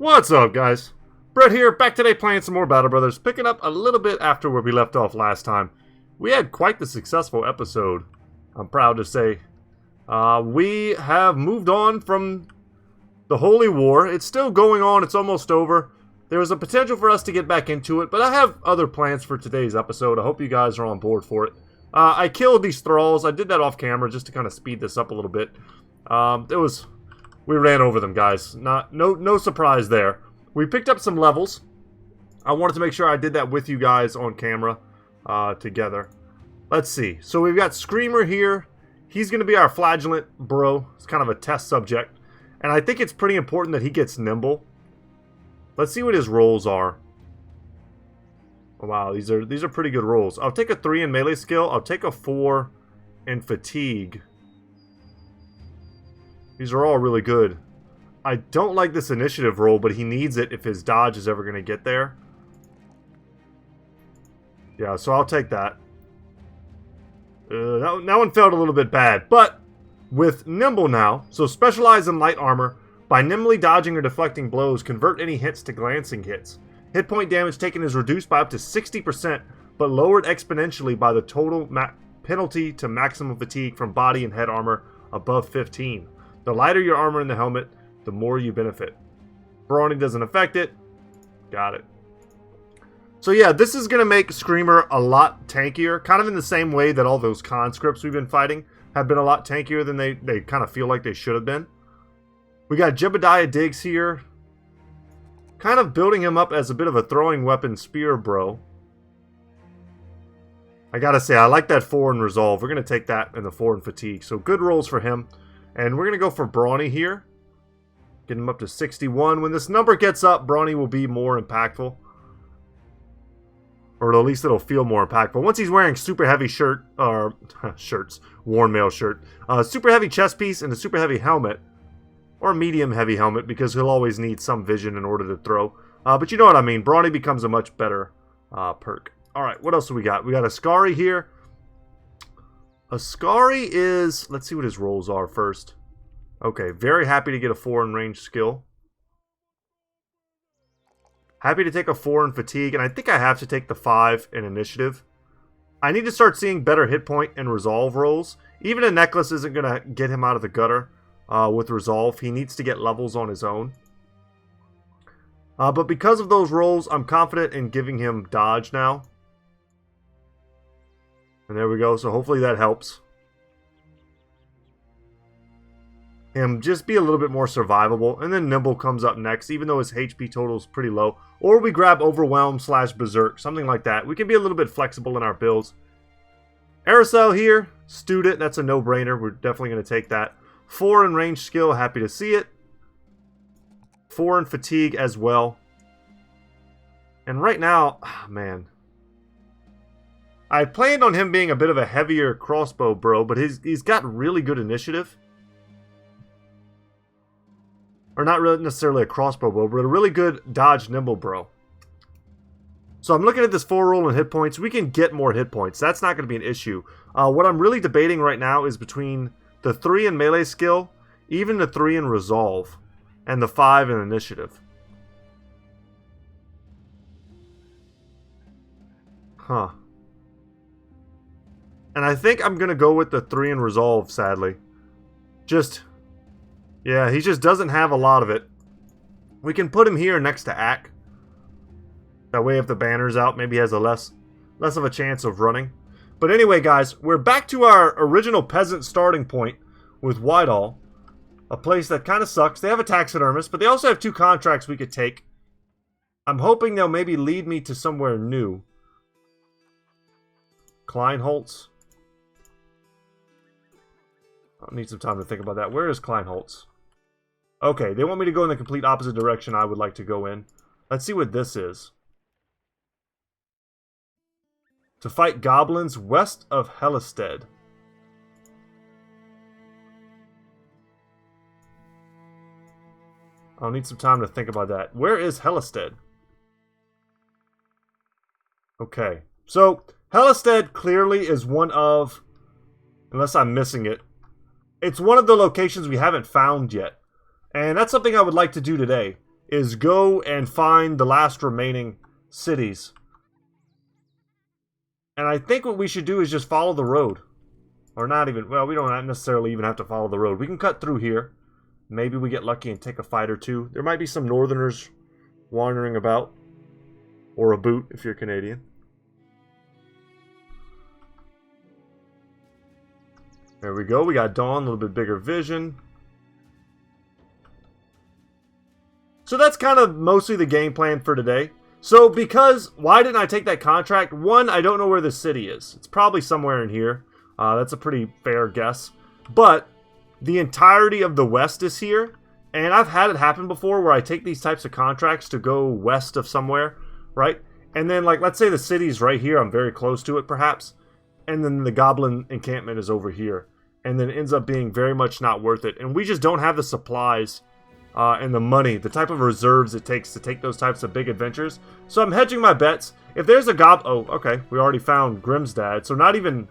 What's up, guys? Brett here, back today playing some more Battle Brothers, picking up a little bit after where we left off last time. We had quite the successful episode, I'm proud to say. We have moved on from the Holy War. It's still going on, it's almost over. There is a potential for us to get back into it, but I have other plans for today's episode. I hope you guys are on board for it. I killed these thralls. I did that off camera just to kind of speed this up a little bit. We ran over them, guys. No surprise there. We picked up some levels. I wanted to make sure I did that with you guys on camera together. Let's see. So we've got Screamer here. He's going to be our flagellant bro. It's kind of a test subject. And I think it's pretty important that he gets nimble. Let's see what his rolls are. Oh, wow, these are pretty good rolls. I'll take a 3 in melee skill. I'll take a 4 in fatigue. These are all really good. I don't like this initiative roll, but he needs it if his dodge is ever going to get there. Yeah, so I'll take that. That one felt a little bit bad, but with Nimble now, so specialize in light armor. By nimbly dodging or deflecting blows, convert any hits to glancing hits. Hit point damage taken is reduced by up to 60%, but lowered exponentially by the total penalty to maximum fatigue from body and head armor above 15. The lighter your armor in the helmet, the more you benefit. Brawny doesn't affect it. Got it. So yeah, this is going to make Screamer a lot tankier, kind of in the same way that all those conscripts we've been fighting have been a lot tankier than they kind of feel like they should have been. We got Jebediah Diggs here, kind of building him up as a bit of a throwing weapon spear bro. I gotta say, I like that 4 in resolve. We're going to take that and the 4 in fatigue. So good rolls for him. And we're going to go for Brawny here. Get him up to 61. When this number gets up, Brawny will be more impactful. Or at least it'll feel more impactful. Once he's wearing super heavy shirts, worn mail shirt, super heavy chest piece and a super heavy helmet. Or medium heavy helmet, because he'll always need some vision in order to throw. But you know what I mean. Brawny becomes a much better perk. Alright, what else do we got? We got Ascari here. Ascari is... Let's see what his rolls are first. Okay, very happy to get a 4 in range skill. Happy to take a 4 in fatigue, and I think I have to take the 5 in initiative. I need to start seeing better hit point and resolve rolls. Even a necklace isn't going to get him out of the gutter with resolve. He needs to get levels on his own. But because of those rolls, I'm confident in giving him dodge now. And there we go, so hopefully that helps him just be a little bit more survivable. And then Nimble comes up next, even though his HP total is pretty low. Or we grab Overwhelm / Berserk, something like that. We can be a little bit flexible in our builds. Aerosol here, Student, that's a no-brainer. We're definitely going to take that. 4 in range skill, happy to see it. 4 in fatigue as well. And right now, man... I planned on him being a bit of a heavier crossbow bro, but he's got really good initiative. Or not really necessarily a crossbow bro, but a really good dodge nimble bro. So I'm looking at this 4 roll in hit points. We can get more hit points. That's not going to be an issue. What I'm really debating right now is between the 3 in melee skill, even the 3 in resolve, and the 5 in initiative. Huh. And I think I'm going to go with the 3 in resolve, sadly. Yeah, he just doesn't have a lot of it. We can put him here next to Ack. That way if the banner's out, maybe he has a less of a chance of running. But anyway, guys, we're back to our original Peasant starting point with Whitehall. A place that kind of sucks. They have a taxidermist, but they also have 2 contracts we could take. I'm hoping they'll maybe lead me to somewhere new. Kleinholz. I'll need some time to think about that. Where is Kleinholz? Okay, they want me to go in the complete opposite direction I would like to go in. Let's see what this is. To fight goblins west of Hellisted. I'll need some time to think about that. Where is Hellisted? Okay, so Hellisted clearly is one of, unless I'm missing it, it's one of the locations we haven't found yet. And that's something I would like to do today. is go and find the last remaining cities. And I think what we should do is just follow the road. Or not even, well, we don't necessarily even have to follow the road. We can cut through here. Maybe we get lucky and take a fight or two. There might be some northerners wandering about. Or a boot, if you're Canadian. There we go. We got Dawn, a little bit bigger vision. So that's kind of mostly the game plan for today. So why didn't I take that contract? One, I don't know where the city is. It's probably somewhere in here. That's a pretty fair guess. But the entirety of the West is here. And I've had it happen before where I take these types of contracts to go west of somewhere, right? And then, like, let's say the city's right here. I'm very close to it, perhaps. And then the Goblin encampment is over here. And then it ends up being very much not worth it. And we just don't have the supplies and the money, the type of reserves it takes to take those types of big adventures. So I'm hedging my bets. If there's a oh, okay, we already found Grimstad. So not even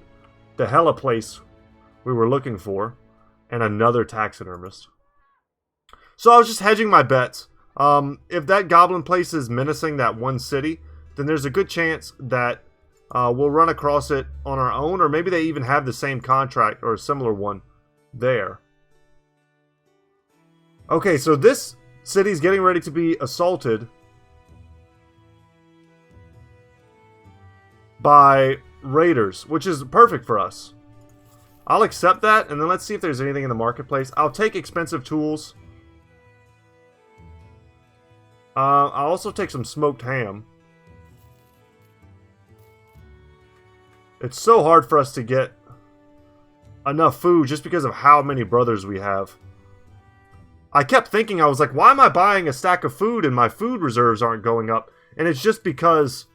the hella place we were looking for. And another taxidermist. So I was just hedging my bets. If that goblin place is menacing that one city, then there's a good chance that we'll run across it on our own, or maybe they even have the same contract or a similar one there. Okay, so this city's getting ready to be assaulted by raiders, which is perfect for us. I'll accept that, and then let's see if there's anything in the marketplace. I'll take expensive tools. I'll also take some smoked ham. It's so hard for us to get enough food just because of how many brothers we have. I kept thinking, I was like, why am I buying a stack of food and my food reserves aren't going up? And it's just because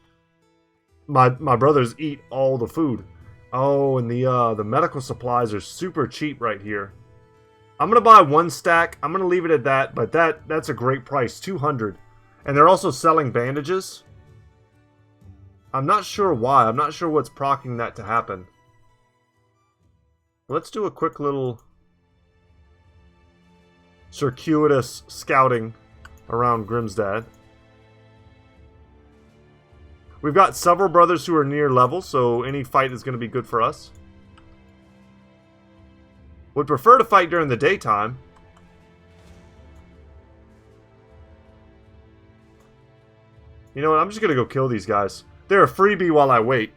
my brothers eat all the food. Oh, and the medical supplies are super cheap right here. I'm going to buy one stack. I'm going to leave it at that, but that's a great price, 200. And they're also selling bandages. I'm not sure why. I'm not sure what's proccing that to happen. Let's do a quick little circuitous scouting around Grimstad. We've got several brothers who are near level, so any fight is going to be good for us. Would prefer to fight during the daytime. You know what? I'm just going to go kill these guys. They're a freebie while I wait.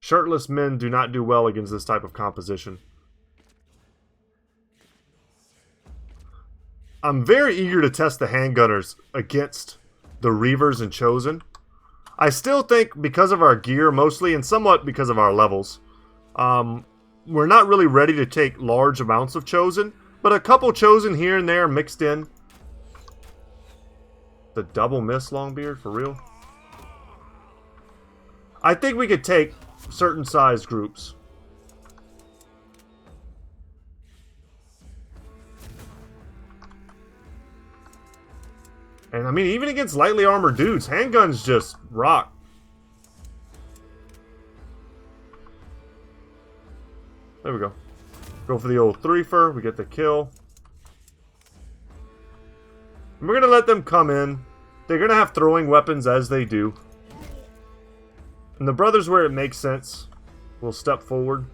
Shirtless men do not do well against this type of composition. I'm very eager to test the handgunners against the Reavers and Chosen. I still think because of our gear mostly, and somewhat because of our levels, we're not really ready to take large amounts of Chosen, but a couple Chosen here and there mixed in. The double miss Longbeard, for real? I think we could take certain size groups. And I mean, even against lightly armored dudes, handguns just rock. There we go. Go for the old threefer. We get the kill. And we're going to let them come in. They're going to have throwing weapons as they do. And the brothers where it makes sense will step forward.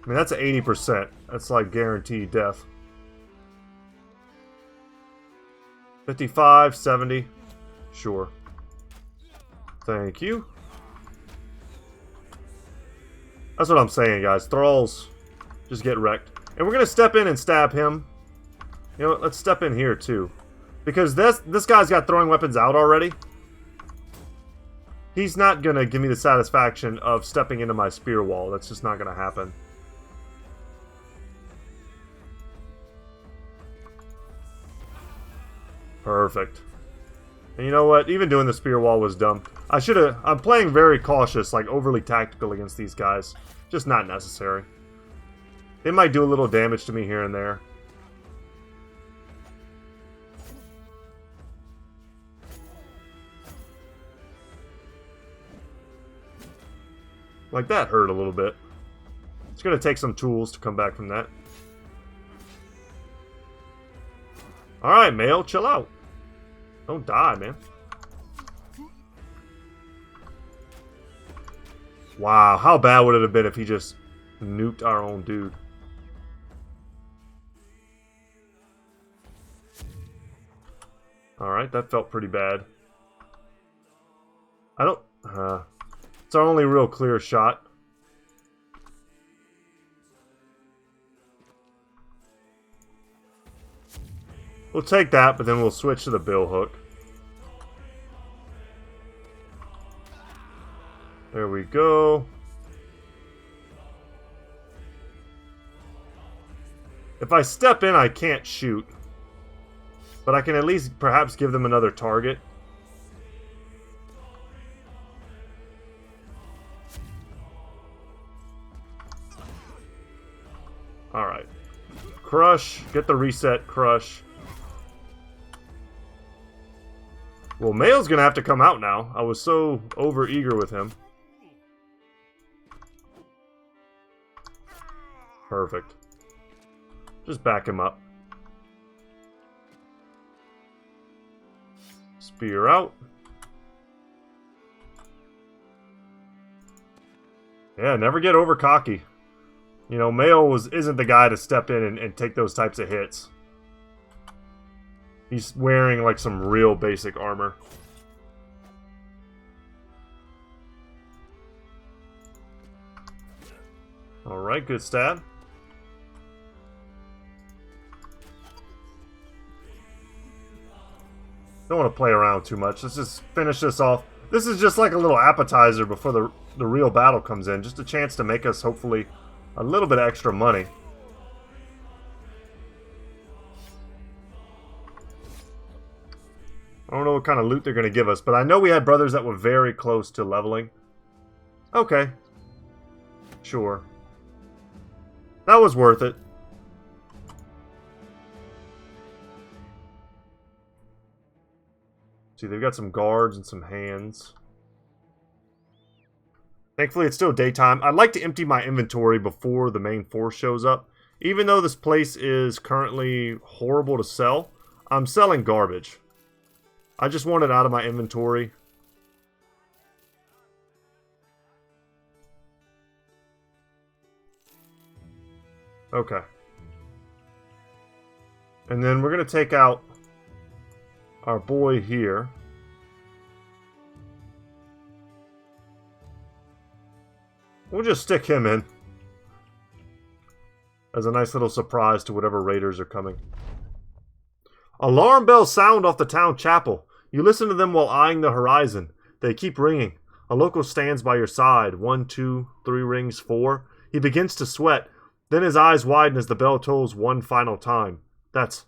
I mean, that's an 80%. That's like guaranteed death. 55, 70. Sure. Thank you. That's what I'm saying, guys. Thralls just get wrecked. And we're going to step in and stab him. You know what? Let's step in here, too. Because this guy's got throwing weapons out already. He's not going to give me the satisfaction of stepping into my spear wall. That's just not going to happen. Perfect. And you know what? Even doing the spear wall was dumb. I'm playing very cautious, like overly tactical against these guys. Just not necessary. They might do a little damage to me here and there. Like, that hurt a little bit. It's going to take some tools to come back from that. Alright, male, chill out. Don't die, man. Wow, how bad would it have been if he just nuked our own dude? Alright, that felt pretty bad. I don't... it's our only real clear shot. We'll take that, but then we'll switch to the bill hook. There we go. If I step in, I can't shoot. But I can at least perhaps give them another target. Alright. Crush. Get the reset, crush. Well, Male's gonna have to come out now. I was so over-eager with him. Perfect. Just back him up. Spear out. Yeah, never get over cocky. You know, Male isn't the guy to step in and take those types of hits. He's wearing like some real basic armor. Alright, good stab. Don't want to play around too much. Let's just finish this off. This is just like a little appetizer before the real battle comes in. Just a chance to make us, hopefully, a little bit of extra money. I don't know what kind of loot they're going to give us, but I know we had brothers that were very close to leveling. Okay. Sure. That was worth it. See, they've got some guards and some hands. Thankfully, it's still daytime. I'd like to empty my inventory before the main force shows up. Even though this place is currently horrible to sell, I'm selling garbage. I just want it out of my inventory. Okay. And then we're going to take out our boy here. We'll just stick him in as a nice little surprise to whatever raiders are coming. Alarm bells sound off the town chapel. You listen to them while eyeing the horizon. They keep ringing. A local stands by your side. 1, 2, 3 rings, 4. He begins to sweat. Then his eyes widen as the bell tolls one final time. That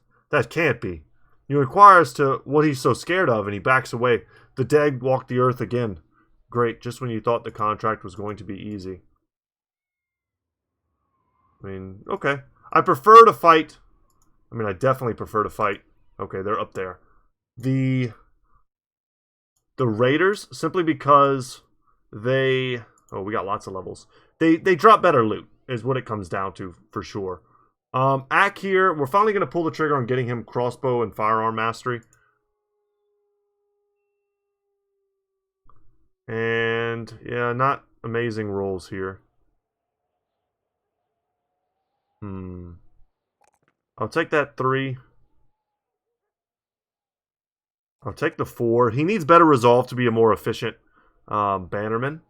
can't be. You inquire as to what he's so scared of, and he backs away. The dead walk the earth again. Great, just when you thought the contract was going to be easy. I mean, okay. I prefer to fight. I mean, I definitely prefer to fight. Okay, they're up there. The Raiders, simply because they... Oh, we got lots of levels. They drop better loot, is what it comes down to, for sure. Ack here, we're finally going to pull the trigger on getting him crossbow and firearm mastery. And, yeah, not amazing rolls here. I'll take that 3. I'll take the 4. He needs better resolve to be a more efficient bannerman.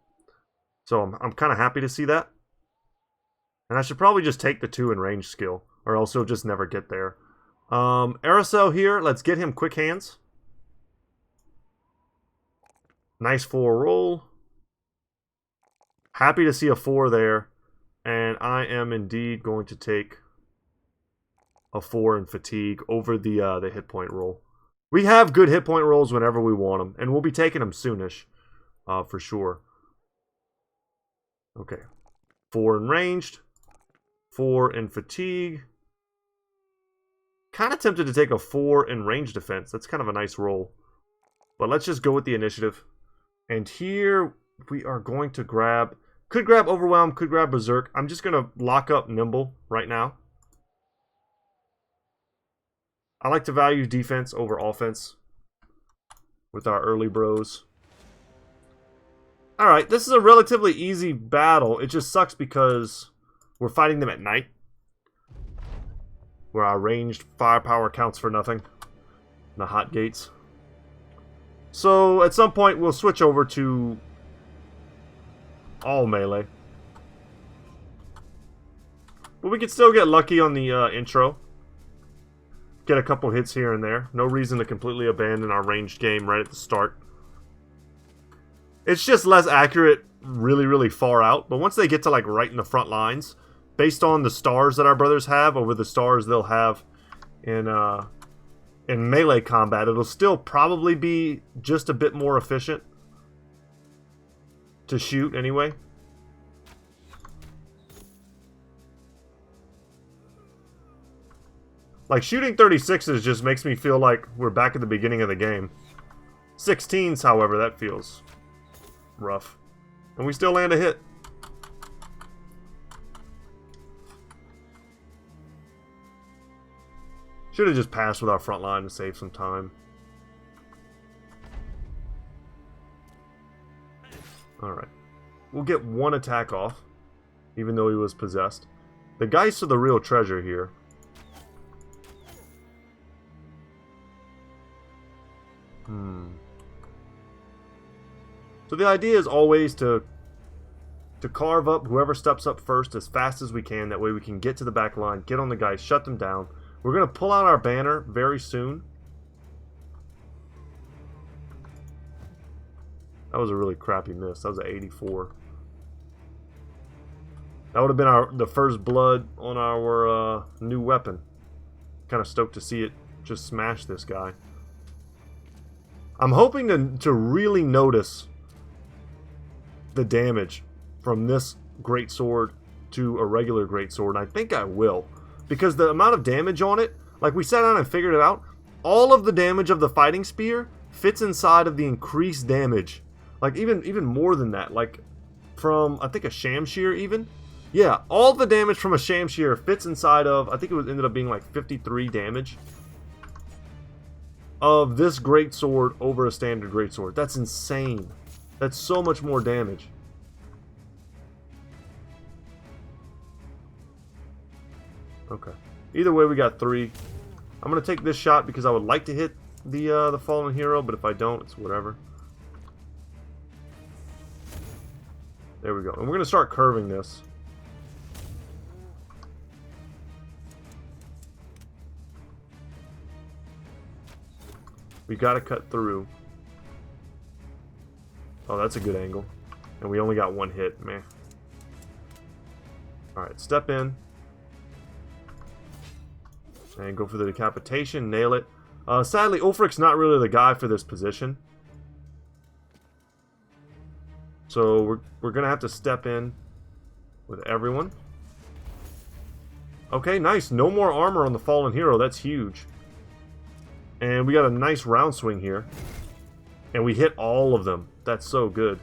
So I'm kind of happy to see that. And I should probably just take the 2 in range skill, or else he'll just never get there. Aerosol here, let's get him quick hands. Nice 4 roll. Happy to see a 4 there. And I am indeed going to take a 4 in fatigue over the hit point roll. We have good hit point rolls whenever we want them, and we'll be taking them soonish, for sure. Okay, 4 in ranged, 4 in fatigue. Kind of tempted to take a 4 in range defense. That's kind of a nice roll. But let's just go with the initiative. And here we are going to grab Could grab Overwhelm, could grab Berserk. I'm just going to lock up Nimble right now. I like to value defense over offense with our early bros. Alright, this is a relatively easy battle. It just sucks because we're fighting them at night, where our ranged firepower counts for nothing. The hot gates. So at some point we'll switch over to all melee. But we can still get lucky on the intro. Get a couple hits here and there. No reason to completely abandon our ranged game right at the start. It's just less accurate really far out. But once they get to like right in the front lines, based on the stars that our brothers have over the stars they'll have in melee combat, it'll still probably be just a bit more efficient to shoot anyway. Like, shooting 36s just makes me feel like we're back at the beginning of the game. 16s, however, that feels rough. And we still land a hit. Should have just passed with our front line to save some time. Alright. We'll get one attack off, even though he was possessed. The Geist are the real treasure here. So the idea is always to carve up whoever steps up first as fast as we can. That way we can get to the back line, get on the guys, shut them down. We're going to pull out our banner very soon. That was a really crappy miss. That was an 84. That would have been the first blood on our new weapon. Kind of stoked to see it just smash this guy. I'm hoping to really notice the damage from this greatsword to a regular greatsword, and I think I will. Because the amount of damage on it, like we sat down and figured it out, all of the damage of the fighting spear fits inside of the increased damage. Like even more than that, like from I think a Shamshir even. Yeah, all the damage from a Shamshir fits inside of, I think it ended up being like 53 damage of this greatsword over a standard greatsword. That's insane. That's so much more damage. Okay. Either way, we got 3. I'm gonna take this shot because I would like to hit the fallen hero, but if I don't, it's whatever. There we go. And we're gonna start curving this. We gotta cut through. Oh, that's a good angle. And we only got one hit, man. Alright, step in. And go for the decapitation, nail it. Sadly, Ulfric's not really the guy for this position. So we're gonna have to step in with everyone. Okay, nice. No more armor on the fallen hero. That's huge. And we got a nice round swing here. And we hit all of them. That's so good.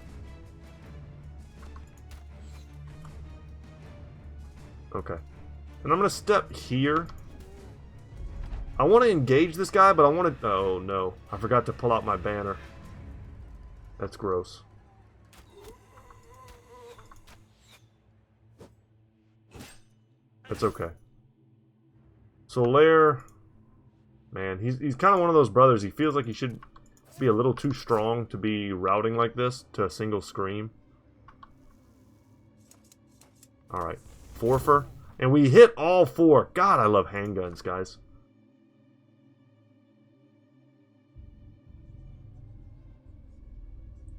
Okay. And I'm going to step here. I want to engage this guy, but I want to... Oh, no. I forgot to pull out my banner. That's gross. That's okay. Solaire... Man, he's kind of one of those brothers. He feels like he should be a little too strong to be routing like this to a single scream. Alright. Forfer. And we hit all 4. God, I love handguns, guys.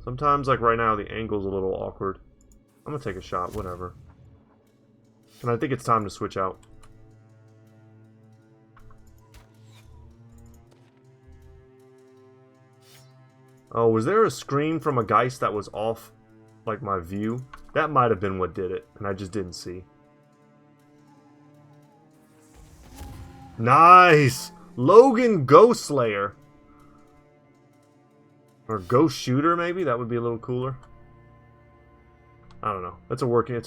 Sometimes, like right now, the angle's a little awkward. I'm gonna take a shot, whatever. And I think it's time to switch out. Oh, was there a scream from a Geist that was off, like, my view? That might have been what did it, and I just didn't see. Nice! Logan Ghost Slayer. Or Ghost Shooter, maybe? That would be a little cooler. I don't know. It's a work in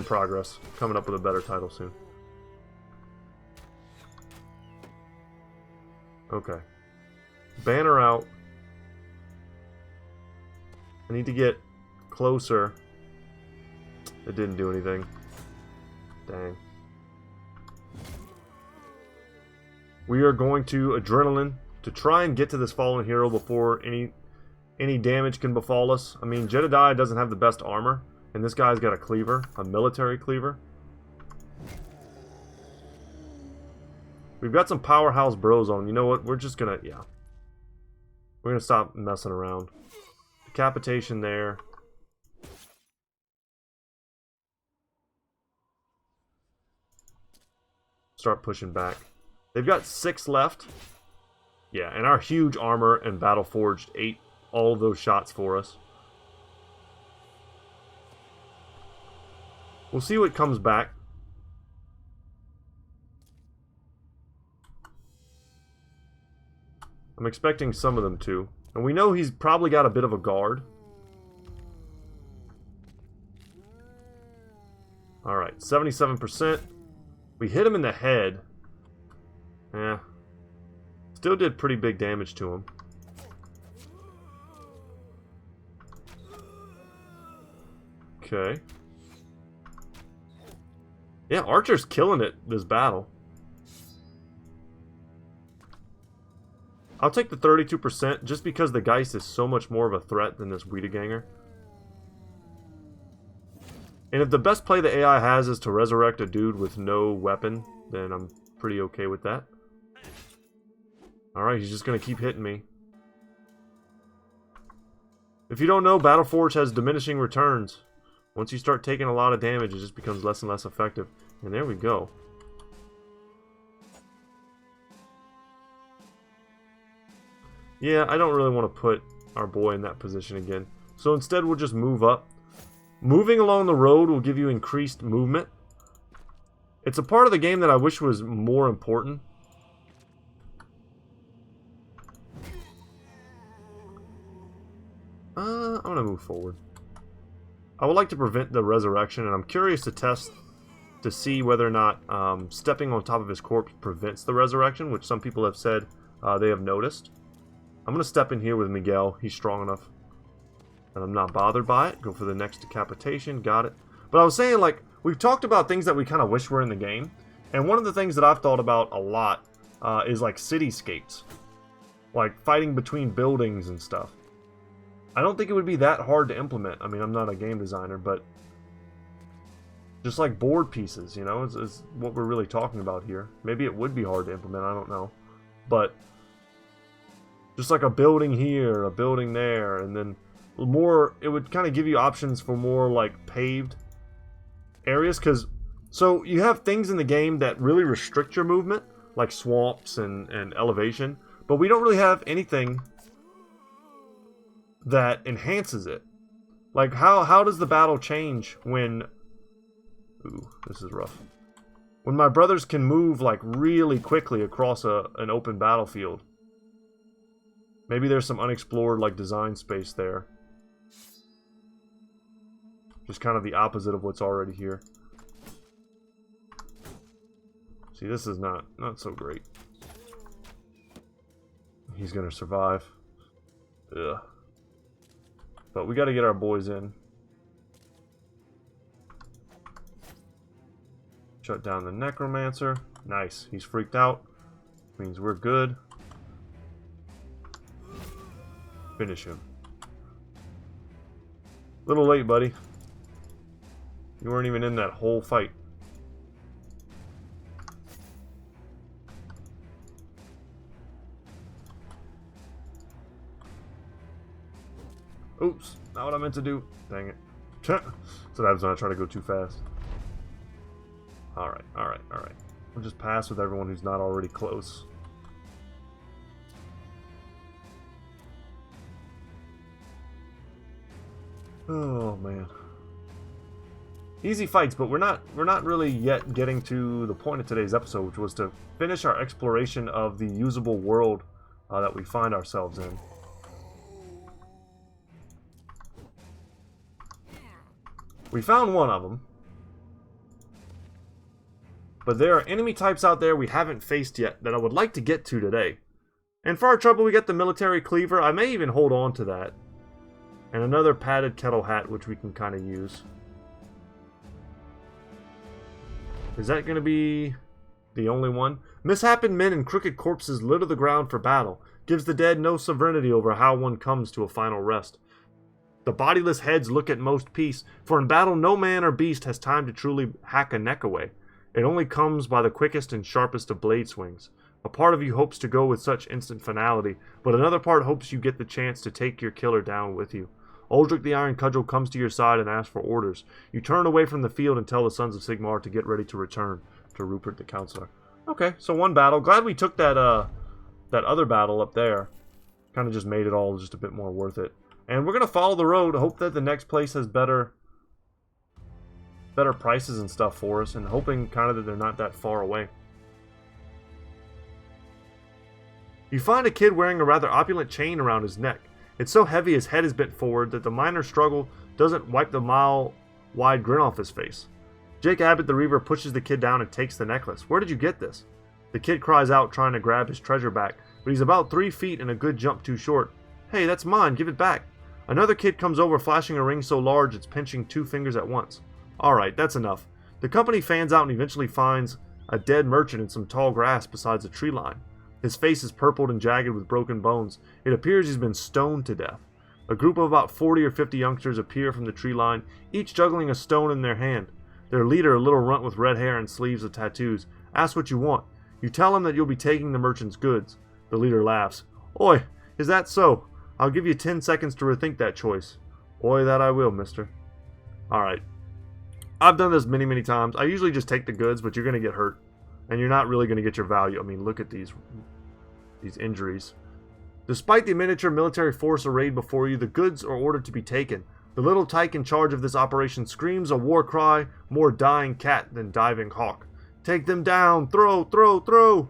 progress. Coming up with a better title soon. Okay. Banner out. I need to get closer. It didn't do anything. Dang. We are going to Adrenaline to try and get to this fallen hero before any damage can befall us. I mean, Jedediah doesn't have the best armor, and this guy's got a cleaver, a military cleaver. We've got some powerhouse bros on. You know what? We're just gonna, yeah. We're gonna stop messing around. Decapitation there. Start pushing back. They've got 6 left. Yeah, and our huge armor and Battle Forged ate all of those shots for us. We'll see what comes back. I'm expecting some of them to. And we know he's probably got a bit of a guard. Alright, 77%. We hit him in the head. Yeah. Still did pretty big damage to him. Okay. Yeah, Archer's killing it this battle. I'll take the 32% just because the Geist is so much more of a threat than this Wiedeganger. And if the best play the AI has is to resurrect a dude with no weapon, then I'm pretty okay with that. Alright, he's just going to keep hitting me. If you don't know, Battleforge has diminishing returns. Once you start taking a lot of damage, it just becomes less and less effective. And there we go. Yeah, I don't really want to put our boy in that position again. So instead, we'll just move up. Moving along the road will give you increased movement. It's a part of the game that I wish was more important. I'm going to move forward. I would like to prevent the resurrection, and I'm curious to test to see whether or not stepping on top of his corpse prevents the resurrection, which some people have said they have noticed. I'm going to step in here with Miguel. He's strong enough. And I'm not bothered by it. Go for the next decapitation. Got it. But I was saying, like, we've talked about things that we kind of wish were in the game. And one of the things that I've thought about a lot is, like, cityscapes. Like, fighting between buildings and stuff. I don't think it would be that hard to implement. I mean, I'm not a game designer, but just like board pieces, you know, is what we're really talking about here. Maybe it would be hard to implement, I don't know. But just like a building here, a building there, and then more, it would kind of give you options for more like paved areas. Because, so you have things in the game that really restrict your movement, like swamps and elevation, but we don't really have anything that enhances it. Like, how does the battle change when... Ooh, this is rough. When my brothers can move, like, really quickly across an open battlefield. Maybe there's some unexplored, like, design space there. Just kind of the opposite of what's already here. See, this is not so great. He's gonna survive. Ugh. But we gotta get our boys in. Shut down the Necromancer. Nice. He's freaked out. Means we're good. Finish him. Little late, buddy. You weren't even in that whole fight. Oops, not what I meant to do. Dang it. So that was when I try to go too fast. Alright, alright, alright. We'll just pass with everyone who's not already close. Oh man. Easy fights, but we're not really yet getting to the point of today's episode, which was to finish our exploration of the usable world that we find ourselves in. We found one of them. But there are enemy types out there we haven't faced yet that I would like to get to today. And for our trouble, we get the military cleaver. I may even hold on to that. And another padded kettle hat, which we can kind of use. Is that going to be the only one? Misshapen men and crooked corpses litter the ground for battle. Gives the dead no sovereignty over how one comes to a final rest. The bodiless heads look at most peace, for in battle no man or beast has time to truly hack a neck away. It only comes by the quickest and sharpest of blade swings. A part of you hopes to go with such instant finality, but another part hopes you get the chance to take your killer down with you. Ulfric the Iron Cudgel comes to your side and asks for orders. You turn away from the field and tell the Sons of Sigmar to get ready to return to Rupert the Counselor. Okay, so one battle. Glad we took that other battle up there. Kind of just made it all just a bit more worth it. And we're going to follow the road. Hope that the next place has better prices and stuff for us. And hoping kind of that they're not that far away. You find a kid wearing a rather opulent chain around his neck. It's so heavy his head is bent forward that the minor struggle doesn't wipe the mile-wide grin off his face. Jake Abbott the Reaver pushes the kid down and takes the necklace. Where did you get this? The kid cries out, trying to grab his treasure back, but he's about 3 feet and a good jump too short. Hey, that's mine, give it back. Another kid comes over, flashing a ring so large it's pinching 2 fingers at once. Alright, that's enough. The company fans out and eventually finds a dead merchant in some tall grass besides a tree line. His face is purpled and jagged with broken bones. It appears he's been stoned to death. A group of about 40 or 50 youngsters appear from the tree line, each juggling a stone in their hand. Their leader, a little runt with red hair and sleeves of tattoos, asks what you want. You tell him that you'll be taking the merchant's goods. The leader laughs. Oi, is that so? I'll give you 10 seconds to rethink that choice. Oi, that I will, mister. Alright. I've done this many times. I usually just take the goods, but you're going to get hurt. And you're not really going to get your value. I mean, look at these injuries. Despite the miniature military force arrayed before you, the goods are ordered to be taken. The little tyke in charge of this operation screams a war cry, more dying cat than diving hawk. Take them down! Throw, throw, throw!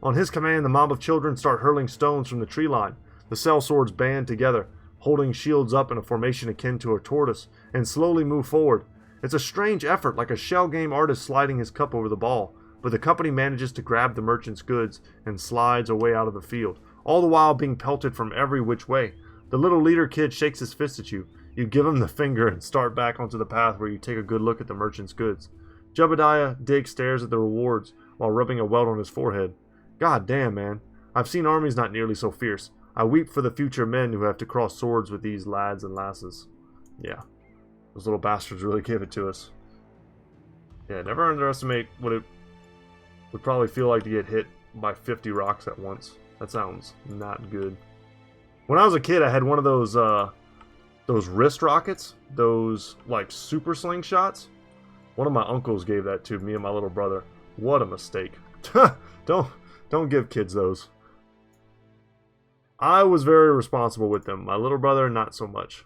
On his command, the mob of children start hurling stones from the tree line. The sellswords band together, holding shields up in a formation akin to a tortoise, and slowly move forward. It's a strange effort, like a shell game artist sliding his cup over the ball. But the company manages to grab the merchant's goods and slides away out of the field, all the while being pelted from every which way. The little leader kid shakes his fist at you. You give him the finger and start back onto the path where you take a good look at the merchant's goods. Jebediah Digg stares at the rewards while rubbing a welt on his forehead. God damn, man. I've seen armies not nearly so fierce. I weep for the future men who have to cross swords with these lads and lasses. Yeah. Those little bastards really gave it to us. Yeah, never underestimate what it would probably feel like to get hit by 50 rocks at once. That sounds not good. When I was a kid, I had one of those wrist rockets, those like super slingshots. One of my uncles gave that to me and my little brother. What a mistake. Don't give kids those. I was very responsible with them. My little brother, not so much.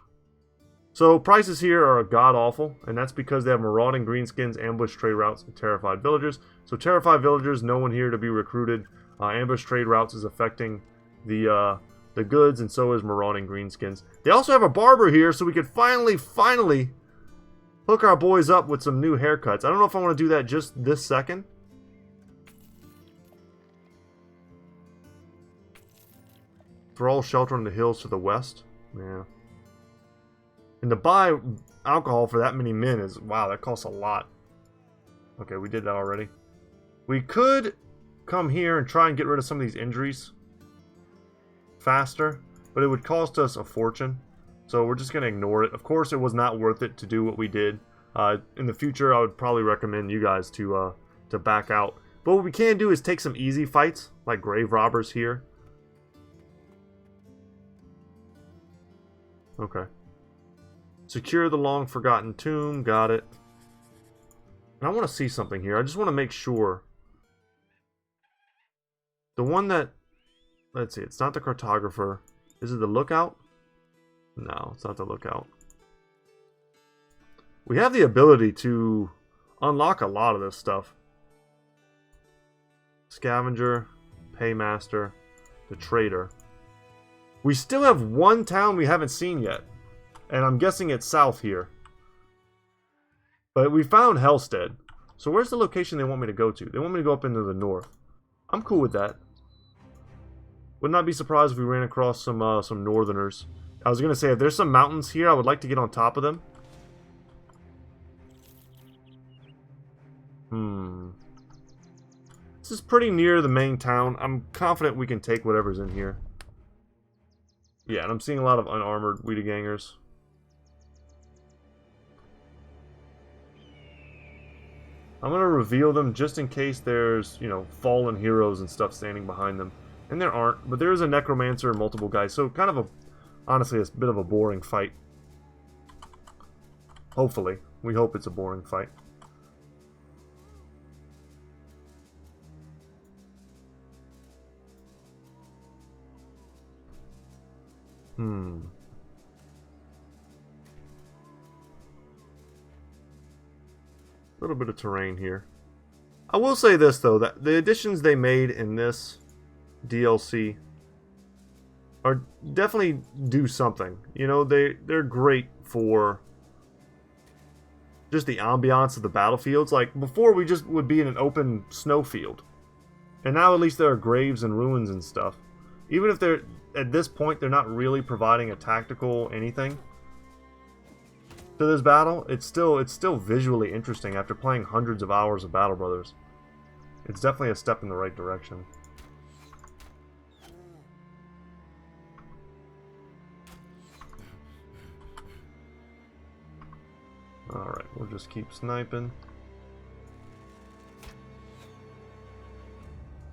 So prices here are god-awful, and that's because they have marauding greenskins, ambush trade routes, and terrified villagers. So terrified villagers, no one here to be recruited. Ambush trade routes is affecting the goods, and so is marauding greenskins. They also have a barber here, so we could finally hook our boys up with some new haircuts. I don't know if I want to do that just this second. For all shelter in the hills to the west. Yeah. And to buy alcohol for that many men is, wow, that costs a lot. Okay, we did that already. We could come here and try and get rid of some of these injuries faster, but it would cost us a fortune. So we're just going to ignore it. Of course, it was not worth it to do what we did. In the future, I would probably recommend you guys to back out. But what we can do is take some easy fights, like grave robbers here. Okay. Secure the long-forgotten tomb. Got it. And I want to see something here. I just want to make sure. The one that... Let's see. It's not the cartographer. Is it the lookout? No, it's not the lookout. We have the ability to unlock a lot of this stuff. Scavenger. Paymaster. The trader. We still have one town we haven't seen yet. And I'm guessing it's south here. But we found Hellstead. So where's the location they want me to go to? They want me to go up into the north. I'm cool with that. Would not be surprised if we ran across some northerners. I was going to say, if there's some mountains here, I would like to get on top of them. This is pretty near the main town. I'm confident we can take whatever's in here. Yeah, and I'm seeing a lot of unarmored Wiedegangers. I'm going to reveal them just in case there's, you know, fallen heroes and stuff standing behind them. And there aren't, but there is a necromancer and multiple guys, so kind of a, honestly, it's a bit of a boring fight. Hopefully. We hope it's a boring fight. A little bit of terrain here. I will say this, though, that the additions they made in this DLC are definitely do something. You know, they're great for just the ambiance of the battlefields. Like, before we just would be in an open snowfield. And now at least there are graves and ruins and stuff. Even if they're, at this point, they're not really providing a tactical anything to this battle, it's still visually interesting after playing hundreds of hours of Battle Brothers. It's definitely a step in the right direction. Alright, we'll just keep sniping.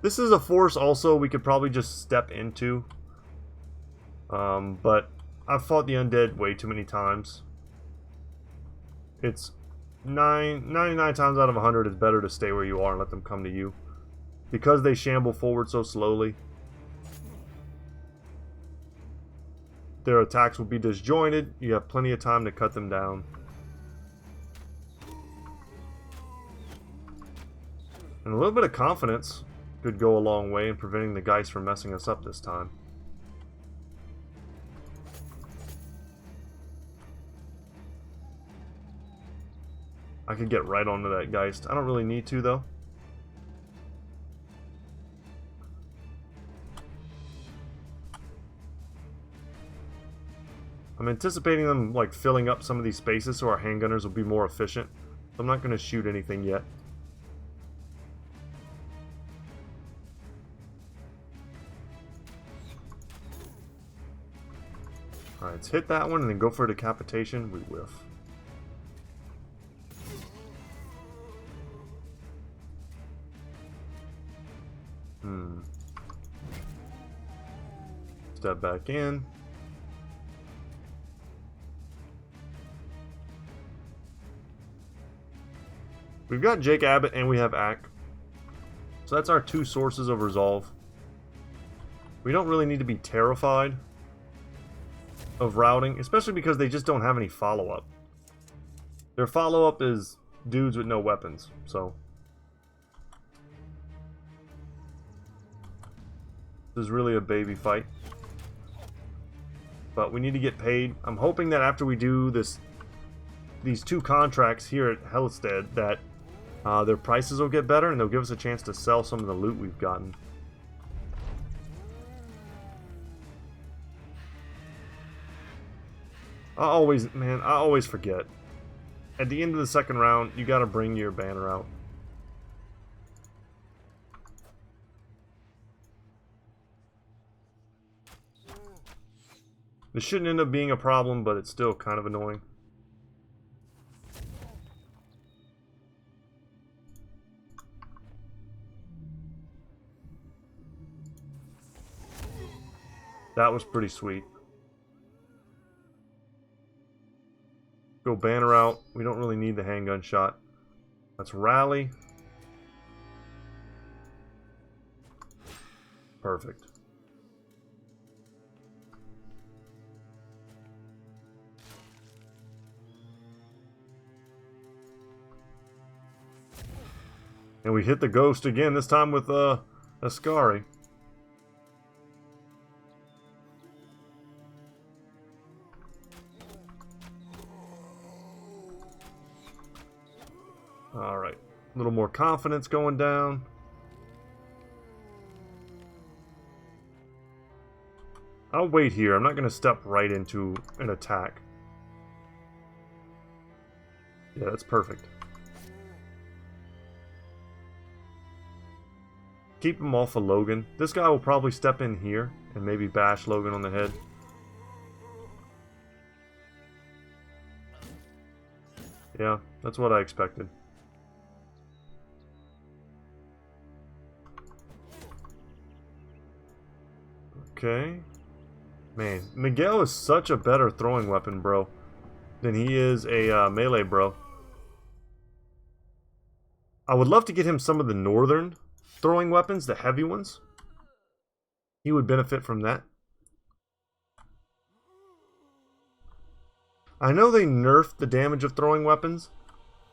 This is a force also we could probably just step into. But I've fought the undead way too many times. It's 99 times out of 100 it's better to stay where you are and let them come to you. Because they shamble forward so slowly, their attacks will be disjointed. You have plenty of time to cut them down. And a little bit of confidence could go a long way in preventing the Geist from messing us up this time. I could get right onto that Geist. I don't really need to, though. I'm anticipating them, like, filling up some of these spaces so our handgunners will be more efficient. I'm not going to shoot anything yet. Alright, let's hit that one and then go for a decapitation. We whiff. Step back in. We've got Jake Abbott and we have Ack. So that's our two sources of resolve. We don't really need to be terrified of routing, especially because they just don't have any follow-up. Their follow-up is dudes with no weapons, so this is really a baby fight. But we need to get paid. I'm hoping that after we do these two contracts here at Hellstead, that their prices will get better and they'll give us a chance to sell some of the loot we've gotten. I always forget. At the end of the second round, you gotta bring your banner out. This shouldn't end up being a problem, but it's still kind of annoying. That was pretty sweet. Go banner out. We don't really need the handgun shot. Let's rally. Perfect. And we hit the ghost again, this time with Ascari. Alright. A little more confidence going down. I'll wait here. I'm not going to step right into an attack. Yeah, that's perfect. Keep him off of Logan. This guy will probably step in here and maybe bash Logan on the head. Yeah, that's what I expected. Okay. Man, Miguel is such a better throwing weapon, bro, than he is a melee bro. I would love to get him some of the northern throwing weapons, the heavy ones. He would benefit from that. I know they nerfed the damage of throwing weapons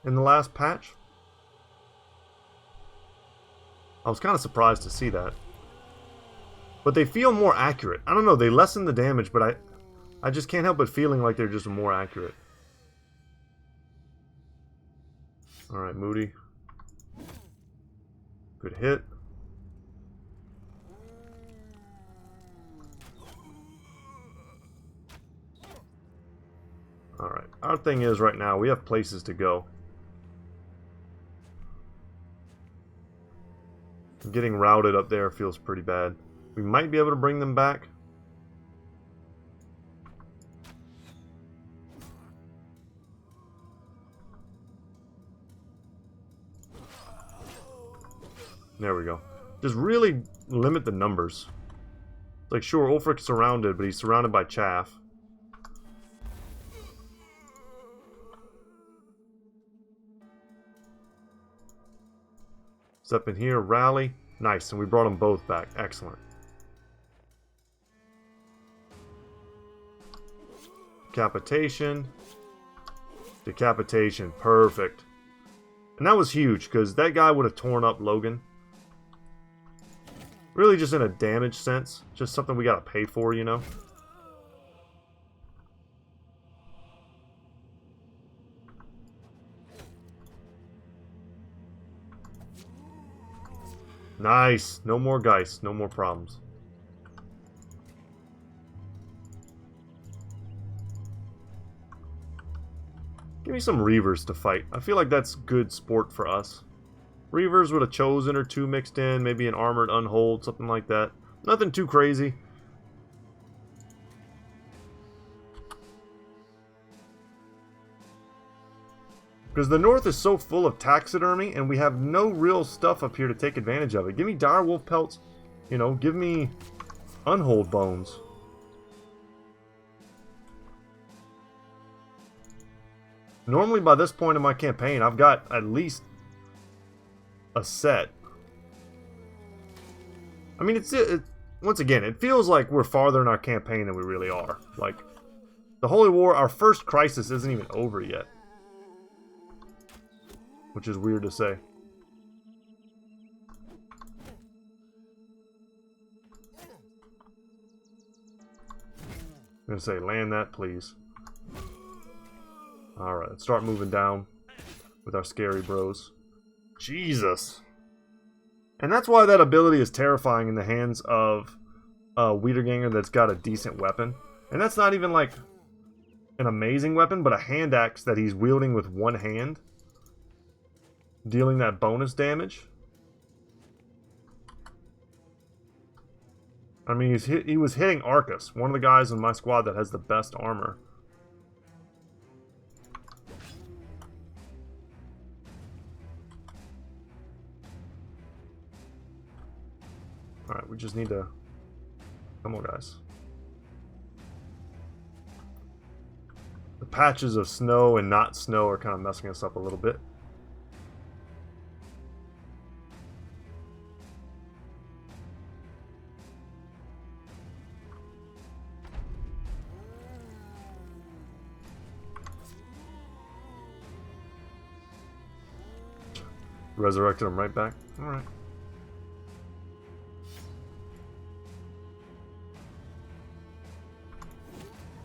in the last patch. I was kind of surprised to see that. But they feel more accurate. I don't know, they lessen the damage, but I just can't help but feeling like they're just more accurate. Alright, Moody. Good hit. Alright, our thing is right now, we have places to go. Getting routed up there feels pretty bad. We might be able to bring them back. There we go. Just really limit the numbers. Like, sure, Ulfric's surrounded, but he's surrounded by chaff. Step in here, rally. Nice, and we brought them both back. Excellent. Decapitation. Decapitation. Perfect. And that was huge, because that guy would have torn up Logan. Really just in a damage sense. Just something we gotta pay for, you know? Nice. No more Geist. No more problems. Give me some Reavers to fight. I feel like that's good sport for us. Reavers with a Chosen or two mixed in. Maybe an Armored Unhold. Something like that. Nothing too crazy. Because the north is so full of taxidermy, and we have no real stuff up here to take advantage of it. Give me direwolf pelts, you know, give me unhold bones. Normally by this point in my campaign, I've got at least a set. I mean, once again, it feels like we're farther in our campaign than we really are. Like, the Holy War, our first crisis isn't even over yet. Which is weird to say. I'm gonna say, land that, please. Alright, let's start moving down with our scary bros. Jesus! And that's why that ability is terrifying in the hands of a Wiederganger that's got a decent weapon. And that's not even like an amazing weapon, but a hand axe that he's wielding with one hand. Dealing that bonus damage. I mean, he was hitting Arcus, one of the guys in my squad that has the best armor. Alright, we just need to... Come on, guys. The patches of snow and not snow are kind of messing us up a little bit. Resurrected him right back. Alright.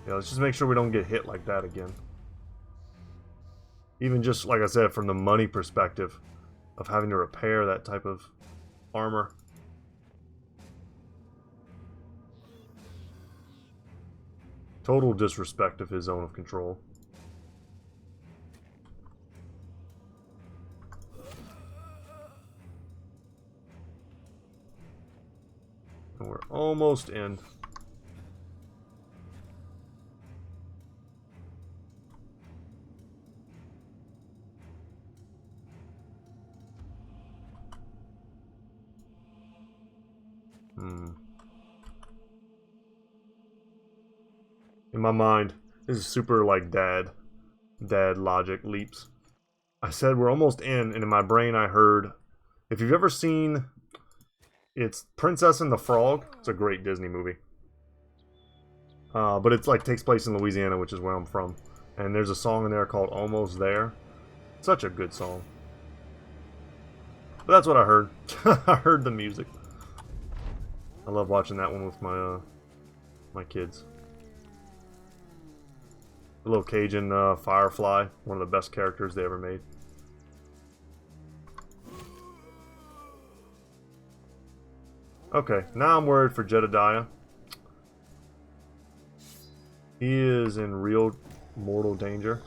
Yeah, let's just make sure we don't get hit like that again. Even just, like I said, from the money perspective of having to repair that type of armor. Total disrespect of his zone of control. And we're almost in. In my mind, this is super like dad logic leaps. I said we're almost in, and in my brain I heard, if you've ever seen, it's Princess and the Frog. It's a great Disney movie. But it's like takes place in Louisiana, which is where I'm from. And there's a song in there called Almost There. Such a good song. But that's what I heard. I heard the music. I love watching that one with my my kids. The little Cajun Firefly, one of the best characters they ever made. Okay, now I'm worried for Jedediah. He is in real mortal danger.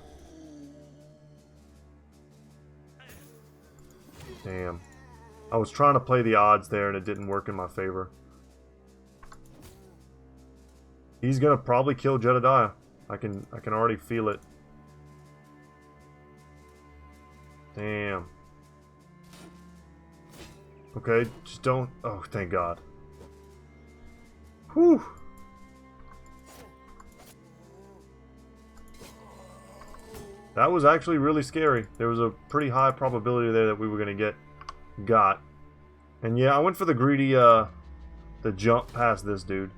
Damn. I was trying to play the odds there and it didn't work in my favor. He's gonna probably kill Jedediah. I can already feel it. Damn. Okay, just don't... Oh, thank God. Whew. That was actually really scary. There was a pretty high probability there that we were going to get got. And yeah, I went for the greedy, the jump past this dude.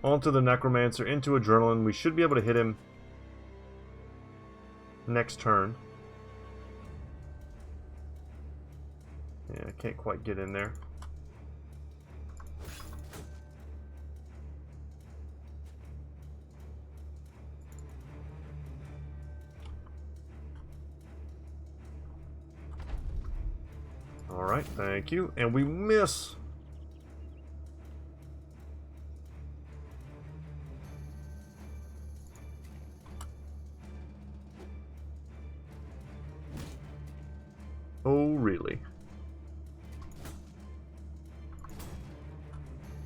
Onto the Necromancer, into Adrenaline. We should be able to hit him next turn. Yeah, I can't quite get in there. Alright, thank you. And we miss. Oh, really?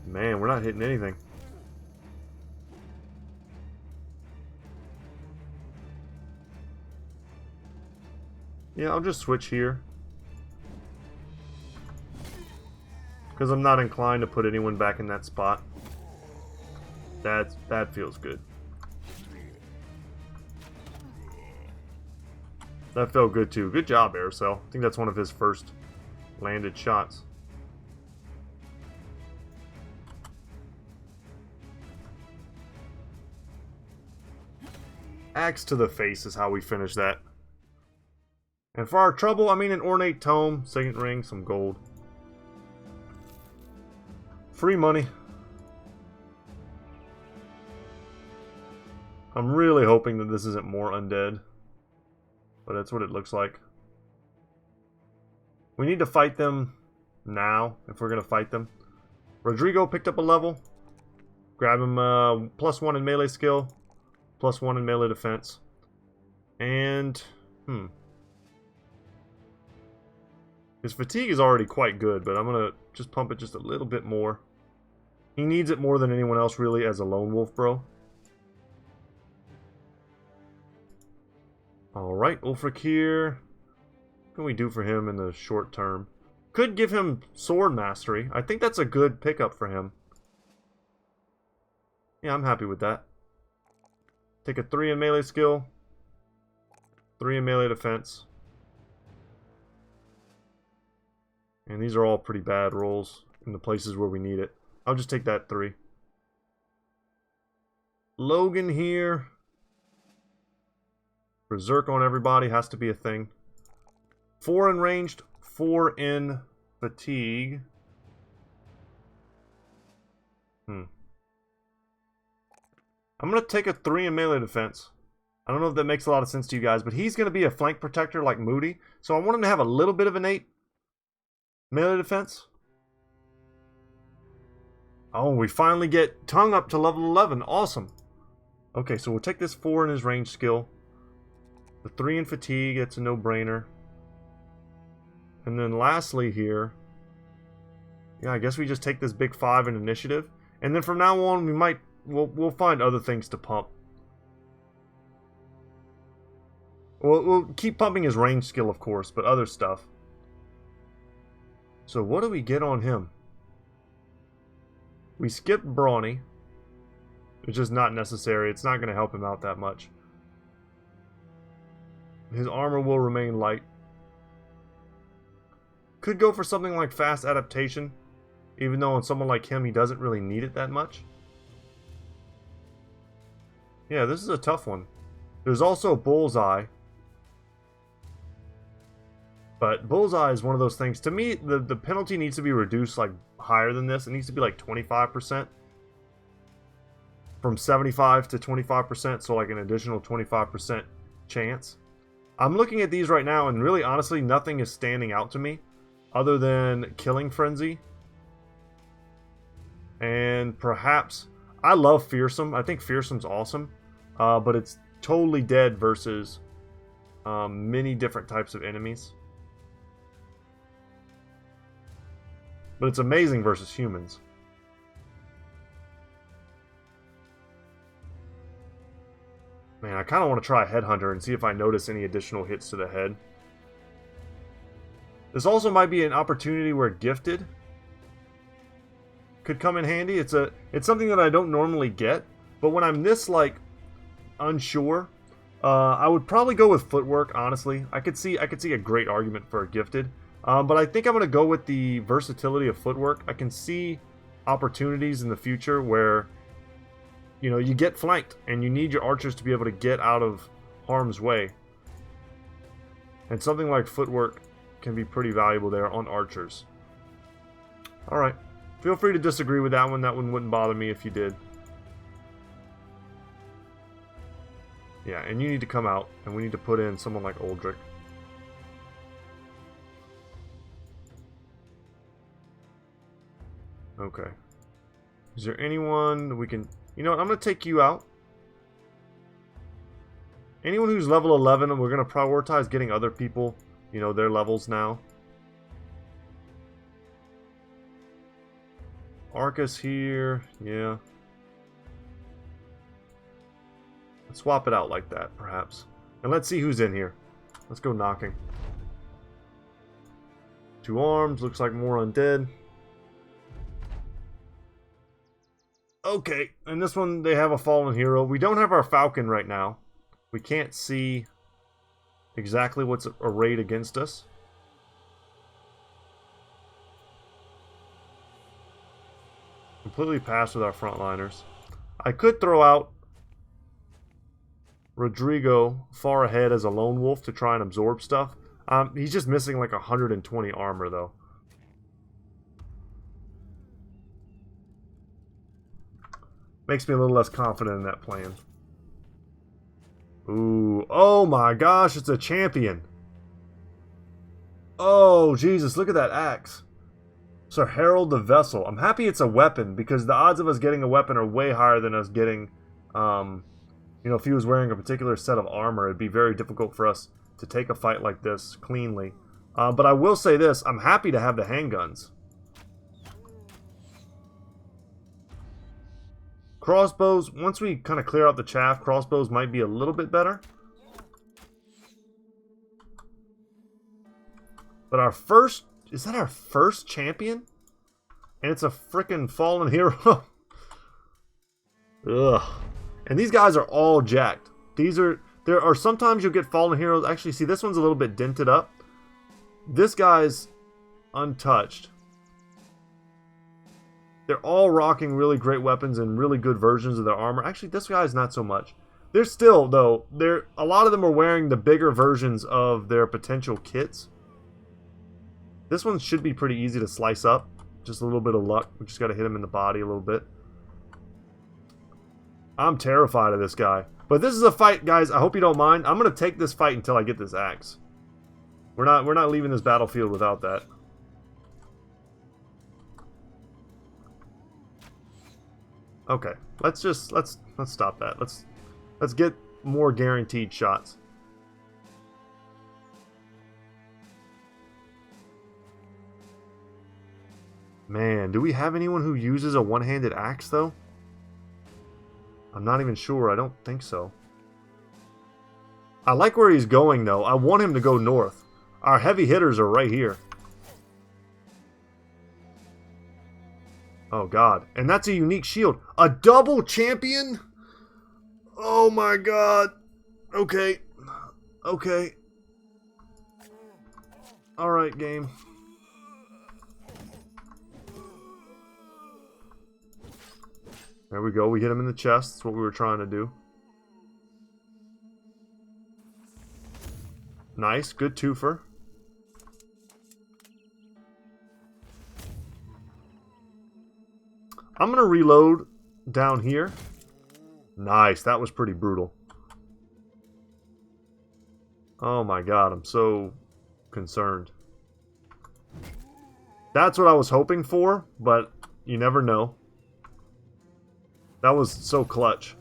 Man, we're not hitting anything. Yeah, I'll just switch here. Because I'm not inclined to put anyone back in that spot. That feels good. That felt good too. Good job, Aircel. I think that's one of his first landed shots. Axe to the face is how we finish that. And for our trouble, I mean an ornate tome, second ring, some gold. Free money. I'm really hoping that this isn't more undead. But that's what it looks like. We need to fight them now, if we're going to fight them. Rodrigo picked up a level. Grab him +1 in melee skill. +1 in melee defense. And, his fatigue is already quite good, but I'm going to just pump it just a little bit more. He needs it more than anyone else, really, as a lone wolf, bro. Alright, Ulfric here. What can we do for him in the short term? Could give him sword mastery. I think that's a good pickup for him. Yeah, I'm happy with that. Take a 3 in melee skill. 3 in melee defense. And these are all pretty bad rolls in the places where we need it. I'll just take that 3. Logan here. Berserk on everybody has to be a thing. 4 in ranged, 4 in fatigue. I'm going to take a 3 in melee defense. I don't know if that makes a lot of sense to you guys, but he's going to be a flank protector like Moody. So I want him to have a little bit of innate melee defense. Oh, we finally get Tongue up to level 11. Awesome. Okay, so we'll take this 4 in his range skill. The 3 in fatigue, it's a no-brainer. And then lastly here, yeah, I guess we just take this big 5 in initiative. And then from now on, we'll find other things to pump. We'll keep pumping his range skill, of course, but other stuff. So what do we get on him? We skip Brawny. It's just not necessary. It's not going to help him out that much. His armor will remain light. Could go for something like fast adaptation, even though on someone like him, he doesn't really need it that much. Yeah, this is a tough one. There's also Bullseye. But Bullseye is one of those things. To me, the penalty needs to be reduced like higher than this. It needs to be like 25%. From 75 to 25%, so like an additional 25% chance. I'm looking at these right now, and really, honestly, nothing is standing out to me other than Killing Frenzy. And perhaps, I love Fearsome. I think Fearsome's awesome. But it's totally dead versus many different types of enemies. But it's amazing versus humans. Man, I kind of want to try Headhunter and see if I notice any additional hits to the head. This also might be an opportunity where Gifted could come in handy. It's something that I don't normally get, but when I'm this like unsure, I would probably go with Footwork. Honestly, I could see a great argument for a Gifted, but I think I'm going to go with the versatility of Footwork. I can see opportunities in the future where, you know, you get flanked and you need your archers to be able to get out of harm's way. And something like Footwork can be pretty valuable there on archers. Alright. Feel free to disagree with that one. That one wouldn't bother me if you did. Yeah, and you need to come out, and we need to put in someone like Ulfric. Okay. Is there anyone that we can... You know what, I'm going to take you out. Anyone who's level 11, we're going to prioritize getting other people, you know, their levels now. Arcus here, yeah. Let's swap it out like that, perhaps. And let's see who's in here. Let's go knocking. 2 arms, looks like more undead. Okay, and this one, they have a fallen hero. We don't have our Falcon right now. We can't see exactly what's arrayed against us. Completely passed with our frontliners. I could throw out Rodrigo far ahead as a lone wolf to try and absorb stuff. He's just missing like 120 armor, though. Makes me a little less confident in that plan. Ooh. Oh my gosh, it's a champion. Oh, Jesus, look at that axe. Sir Harold the Vessel. I'm happy it's a weapon, because the odds of us getting a weapon are way higher than us getting, you know, if he was wearing a particular set of armor, it'd be very difficult for us to take a fight like this cleanly. But I will say this, I'm happy to have the handguns. Crossbows, once we kind of clear out the chaff, crossbows might be a little bit better. But our first, is that our first champion? And it's a frickin' fallen hero. Ugh. And these guys are all jacked. There are sometimes you'll get fallen heroes. Actually, see, this one's a little bit dented up. This guy's untouched. They're all rocking really great weapons and really good versions of their armor. Actually, this guy's not so much. They're still, though, a lot of them are wearing the bigger versions of their potential kits. This one should be pretty easy to slice up. Just a little bit of luck. We just got to hit him in the body a little bit. I'm terrified of this guy. But this is a fight, guys. I hope you don't mind. I'm going to take this fight until I get this axe. We're not leaving this battlefield without that. Okay. Let's stop that. Let's get more guaranteed shots. Man, do we have anyone who uses a one-handed axe, though? I'm not even sure. I don't think so. I like where he's going, though. I want him to go north. Our heavy hitters are right here. Oh, God. And that's a unique shield. A double champion? Oh, my God. Okay. Okay. Alright, game. There we go. We hit him in the chest. That's what we were trying to do. Nice. Good twofer. I'm going to reload down here. Nice. That was pretty brutal. Oh my God. I'm so concerned. That's what I was hoping for, but you never know. That was so clutch.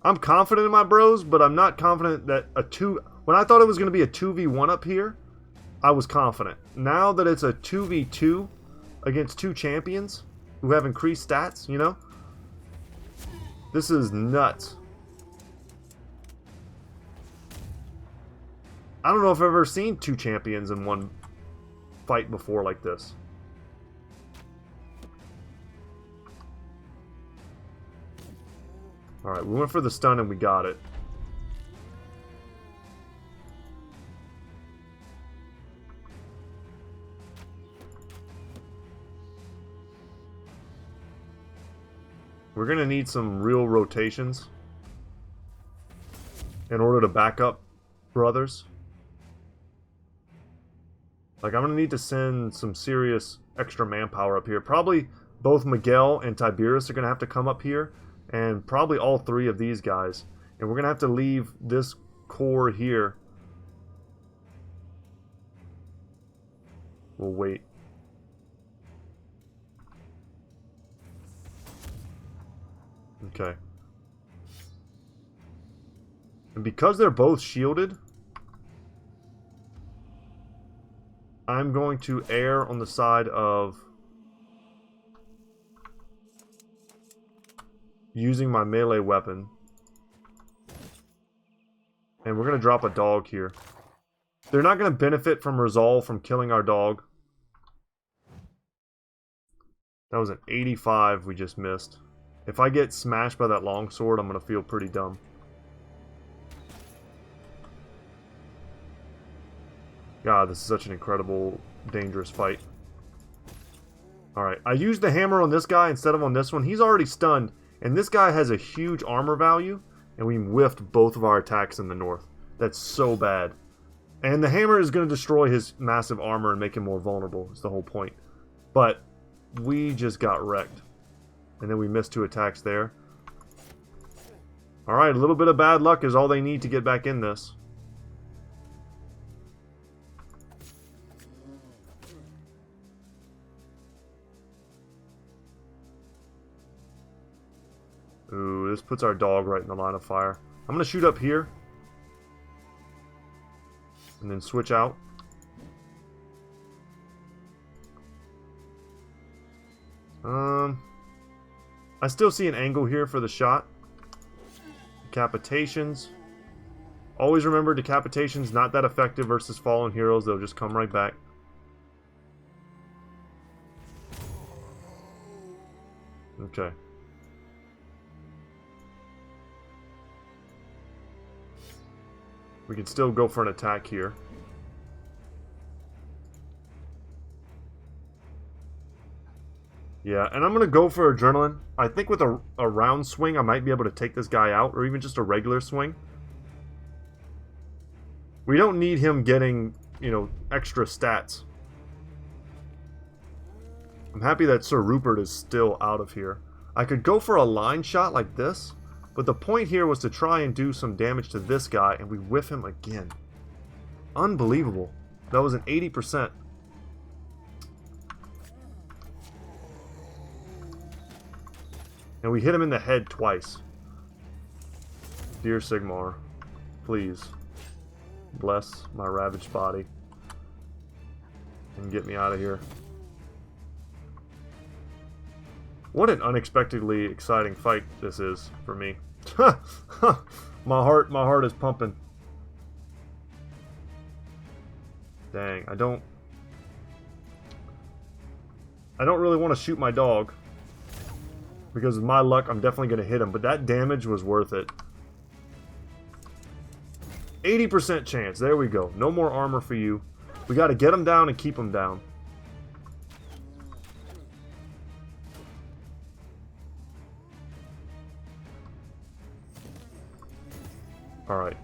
I'm confident in my bros, but I'm not confident that when I thought it was going to be a 2v1 up here, I was confident. Now that it's a 2v2 against two champions who have increased stats, you know? This is nuts. I don't know if I've ever seen two champions in one fight before like this. Alright, we went for the stun and we got it. We're going to need some real rotations in order to back up brothers. Like, I'm going to need to send some serious extra manpower up here. Probably both Miguel and Tiberius are going to have to come up here. And probably all three of these guys. And we're going to have to leave this core here. We'll wait. Okay. And because they're both shielded, I'm going to err on the side of using my melee weapon. And we're going to drop a dog here. They're not going to benefit from resolve from killing our dog. That was an 85 we just missed. If I get smashed by that longsword, I'm going to feel pretty dumb. God, this is such an incredible, dangerous fight. Alright, I used the hammer on this guy instead of on this one. He's already stunned. And this guy has a huge armor value, and we whiffed both of our attacks in the north. That's so bad. And the hammer is going to destroy his massive armor and make him more vulnerable, is the whole point. But we just got wrecked. And then we missed 2 attacks there. Alright, a little bit of bad luck is all they need to get back in this. Ooh, this puts our dog right in the line of fire. I'm going to shoot up here. And then switch out. I still see an angle here for the shot. Decapitations. Always remember, decapitations not that effective versus fallen heroes. They'll just come right back. Okay. We can still go for an attack here. Yeah, and I'm going to go for Adrenaline. I think with a round swing, I might be able to take this guy out, or even just a regular swing. We don't need him getting, you know, extra stats. I'm happy that Sir Rupert is still out of here. I could go for a line shot like this, but the point here was to try and do some damage to this guy, and we whiff him again. Unbelievable. That was an 80%. And we hit him in the head twice. Dear Sigmar, please bless my ravaged body and get me out of here. What an unexpectedly exciting fight this is for me. my heart is pumping. Dang, I don't really want to shoot my dog. Because with my luck, I'm definitely going to hit him. But that damage was worth it. 80% chance. There we go. No more armor for you. We got to get him down and keep him down. Alright.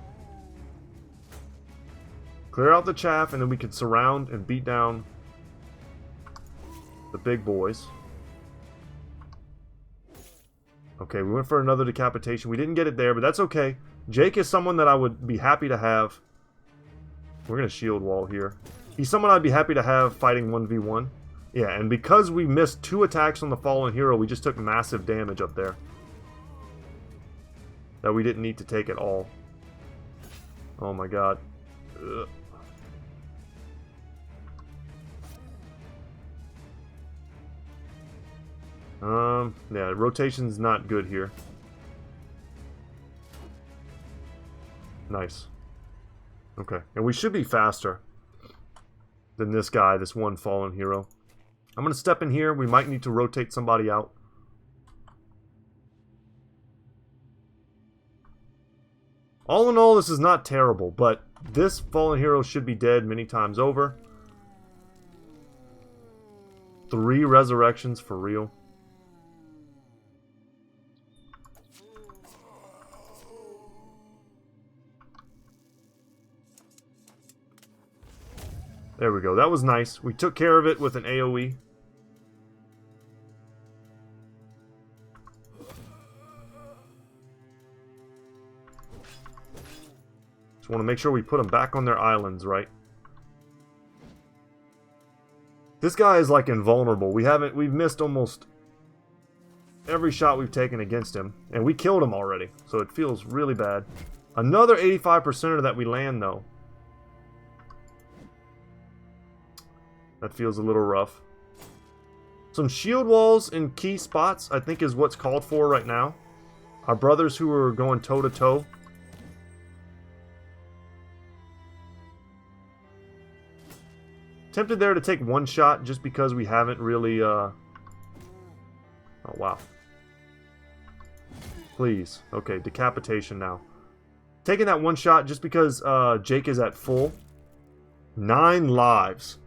Clear out the chaff, and then we can surround and beat down the big boys. Okay, we went for another decapitation. We didn't get it there, but that's okay. Jake is someone that I would be happy to have. We're going to shield wall here. He's someone I'd be happy to have fighting 1v1. Yeah, and because we missed 2 attacks on the fallen hero, we just took massive damage up there. That we didn't need to take at all. Oh my god. Ugh. Yeah, rotation's not good here. Nice. Okay, and we should be faster than this guy, this one fallen hero. I'm gonna step in here. We might need to rotate somebody out. All in all, this is not terrible, but this fallen hero should be dead many times over. 3 resurrections for real. There we go. That was nice. We took care of it with an AoE. Just want to make sure we put them back on their islands, right? This guy is like invulnerable. We've missed almost every shot we've taken against him. And we killed him already. So it feels really bad. Another 85%er that we land though. That feels a little rough. Some shield walls in key spots, I think, is what's called for right now. Our brothers who are going toe-to-toe. Tempted there to take one shot just because we haven't really... Oh, wow. Please. Okay, decapitation now. Taking that one shot just because Jake is at full. 9 lives.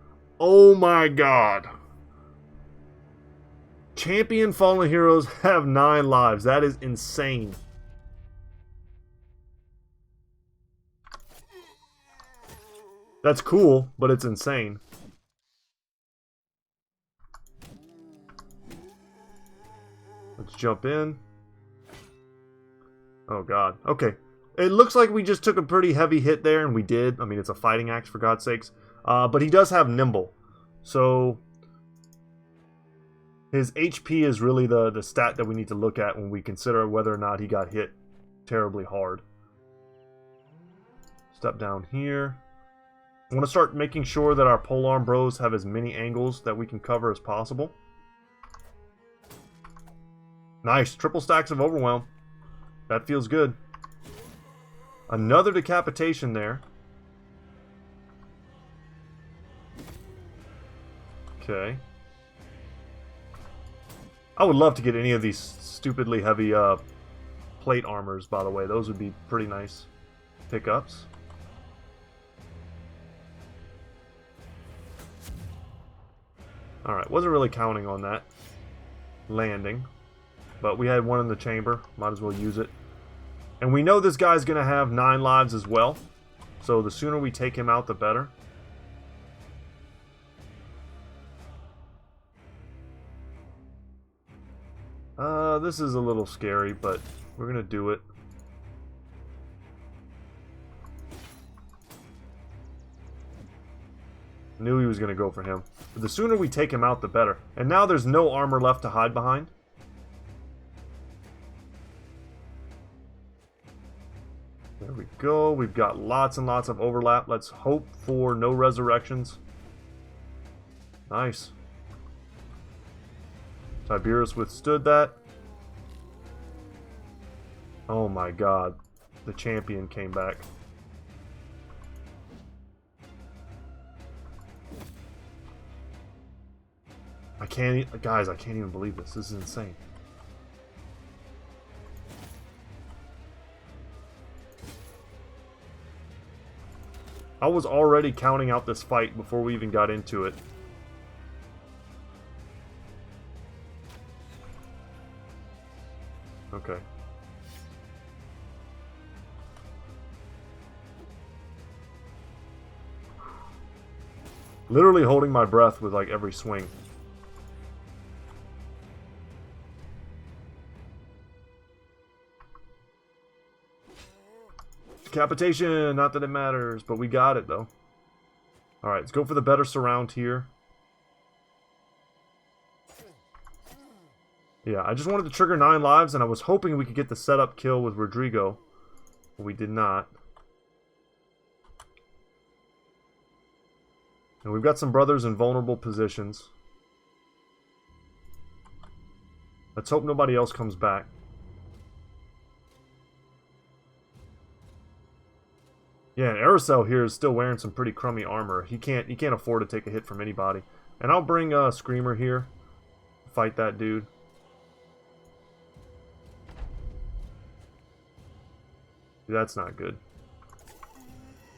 Oh my god. Champion fallen heroes have 9 lives. That is insane. That's cool, but it's insane. Let's jump in. Oh god. Okay. It looks like we just took a pretty heavy hit there, and we did. I mean, it's a fighting axe, for God's sakes. But he does have nimble. So his HP is really the stat that we need to look at when we consider whether or not he got hit terribly hard. Step down here. I want to start making sure that our polearm bros have as many angles that we can cover as possible. Nice. Triple stacks of overwhelm. That feels good. Another decapitation there. Okay. I would love to get any of these stupidly heavy plate armors, by the way. Those would be pretty nice pickups. Alright, wasn't really counting on that landing. But we had one in the chamber. Might as well use it. And we know this guy's going to have 9 lives as well. So the sooner we take him out, the better. This is a little scary, but we're gonna do it. Knew he was gonna go for him. But the sooner we take him out, the better. And now there's no armor left to hide behind. There we go. We've got lots and lots of overlap. Let's hope for no resurrections. Nice. Tiberius withstood that. Oh my god. The champion came back. Guys, I can't even believe this. This is insane. I was already counting out this fight before we even got into it. Okay. Literally holding my breath with like every swing. Decapitation, not that it matters, but we got it though. Alright, let's go for the better surround here. Yeah, I just wanted to trigger 9 lives, and I was hoping we could get the setup kill with Rodrigo. But we did not. And we've got some brothers in vulnerable positions. Let's hope nobody else comes back. Yeah, and Aracel here is still wearing some pretty crummy armor. He can't afford to take a hit from anybody. And I'll bring Screamer here. Fight that dude. That's not good.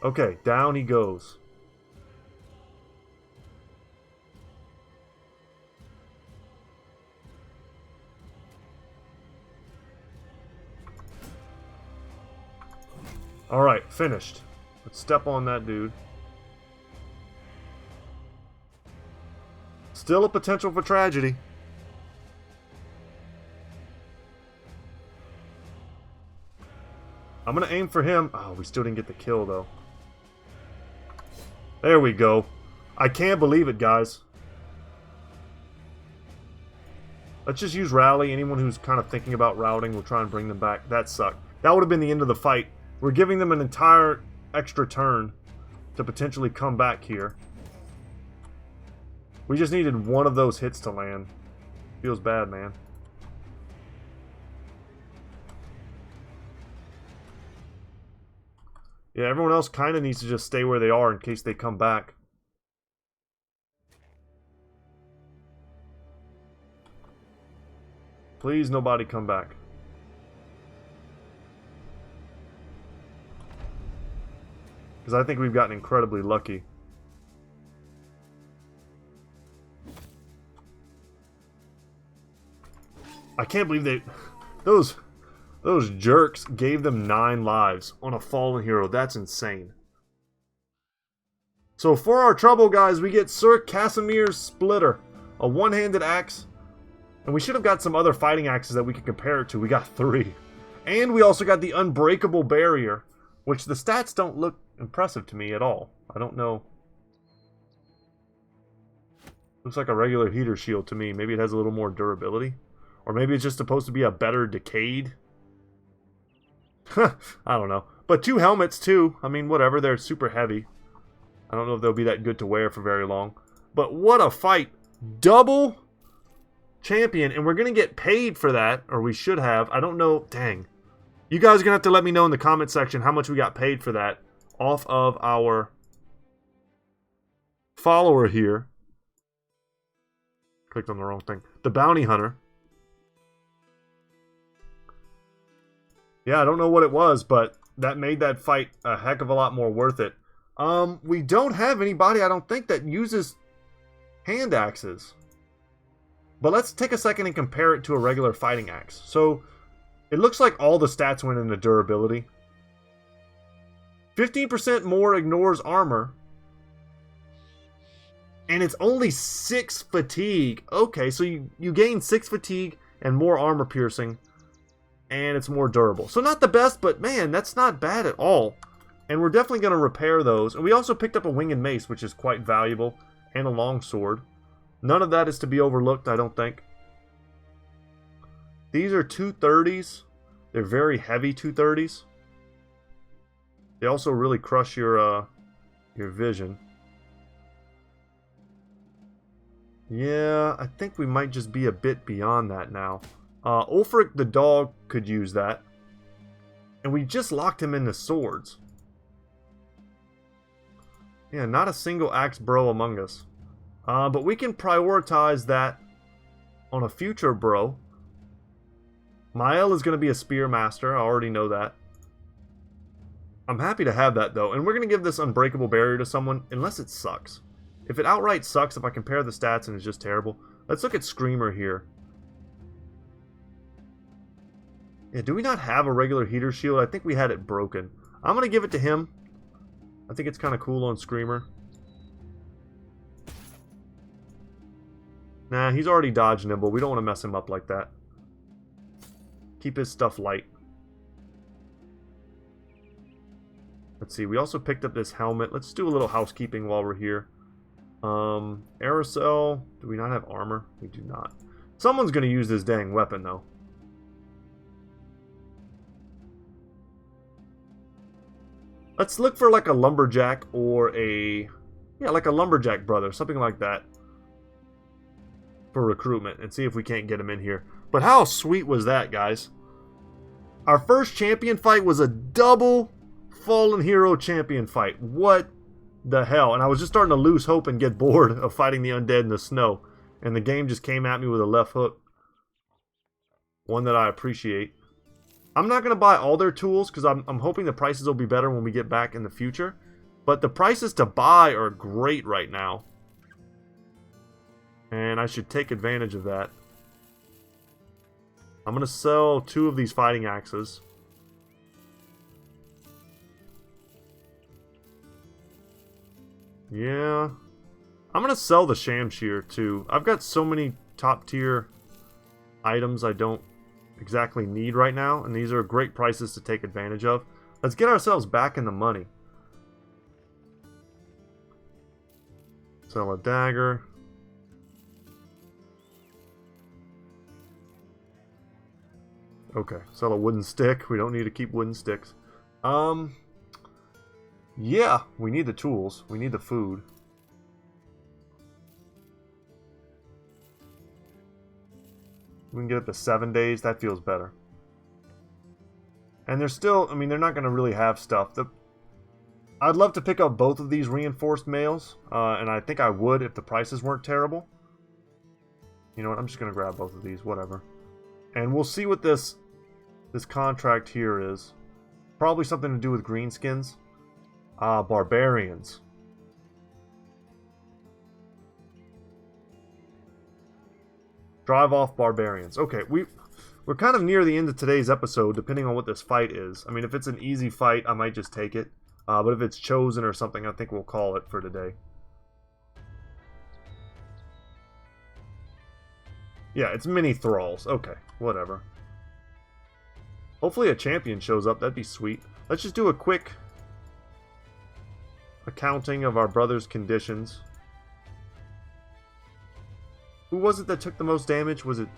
Okay, down he goes. Alright, finished. Let's step on that dude. Still a potential for tragedy. I'm going to aim for him. Oh, we still didn't get the kill, though. There we go. I can't believe it, guys. Let's just use rally. Anyone who's kind of thinking about routing, we'll try and bring them back. That sucked. That would have been the end of the fight. We're giving them an entire extra turn to potentially come back here. We just needed one of those hits to land. Feels bad, man. Yeah, everyone else kind of needs to just stay where they are in case they come back. Please, nobody come back. Because I think we've gotten incredibly lucky. I can't believe they... Those jerks gave them 9 lives on a fallen hero. That's insane. So for our trouble, guys, we get Sir Casimir's Splitter. A one-handed axe. And we should have got some other fighting axes that we could compare it to. We got 3. And we also got the Unbreakable Barrier, which the stats don't look impressive to me at all. I don't know. Looks like a regular heater shield to me. Maybe it has a little more durability. Or maybe it's just supposed to be a better decayed. I don't know. But 2 helmets too. I mean, whatever. They're super heavy. I don't know if they'll be that good to wear for very long. But what a fight. Double champion. And we're going to get paid for that. Or we should have. I don't know. Dang. You guys are going to have to let me know in the comment section how much we got paid for that. Off of our follower here. Clicked on the wrong thing. The Bounty Hunter. Yeah, I don't know what it was, but that made that fight a heck of a lot more worth it. We don't have anybody, I don't think, that uses hand axes. But let's take a second and compare it to a regular fighting axe. So, it looks like all the stats went into durability. 15% more ignores armor. And it's only 6 fatigue. Okay, so you gain 6 fatigue and more armor piercing, and it's more durable. So not the best, but man, that's not bad at all. And we're definitely going to repair those. And we also picked up a winged mace, which is quite valuable, and a longsword. None of that is to be overlooked, I don't think. These are 230s. They're very heavy 230s. They also really crush your vision. Yeah, I think we might just be a bit beyond that now. Ulfric the dog could use that. And we just locked him into swords. Yeah, not a single axe bro among us. But we can prioritize that on a future bro. Mael is going to be a spearmaster. I already know that. I'm happy to have that, though. And we're going to give this unbreakable barrier to someone, unless it sucks. If it outright sucks, if I compare the stats and it's just terrible. Let's look at Screamer here. Yeah, do we not have a regular heater shield? I think we had it broken. I'm going to give it to him. I think it's kind of cool on Screamer. Nah, he's already dodge nimble. We don't want to mess him up like that. Keep his stuff light. Let's see, we also picked up this helmet. Let's do a little housekeeping while we're here. Aerosol. Do we not have armor? We do not. Someone's going to use this dang weapon, though. Let's look for like a lumberjack or a... Yeah, like a lumberjack brother. Something like that. For recruitment. And see if we can't get him in here. But how sweet was that, guys? Our first champion fight was a double fallen hero champion fight. What the hell? And I was just starting to lose hope and get bored of fighting the undead in the snow. And the game just came at me with a left hook. One that I appreciate. I'm not going to buy all their tools because I'm hoping the prices will be better when we get back in the future. But the prices to buy are great right now. And I should take advantage of that. I'm going to sell 2 of these fighting axes. Yeah. I'm going to sell the Shamshir too. I've got so many top tier items I don't exactly need right now. And these are great prices to take advantage of. Let's get ourselves back in the money. Sell a dagger. Okay, sell a wooden stick. We don't need to keep wooden sticks. Yeah, we need the tools. We need the food. We can get up to 7 days. That feels better. And they're still... I mean, they're not going to really have stuff. I'd love to pick up both of these reinforced mails. And I think I would if the prices weren't terrible. You know what? I'm just going to grab both of these. Whatever. And we'll see what this contract here is. Probably something to do with greenskins. Barbarians. Drive off barbarians. Okay, we're kind of near the end of today's episode, depending on what this fight is. I mean, if it's an easy fight, I might just take it. But if it's chosen or something, I think we'll call it for today. Yeah, it's mini thralls. Okay, whatever. Hopefully a champion shows up. That'd be sweet. Let's just do a quick accounting of our brother's conditions. Who was it that took the most damage? Was it...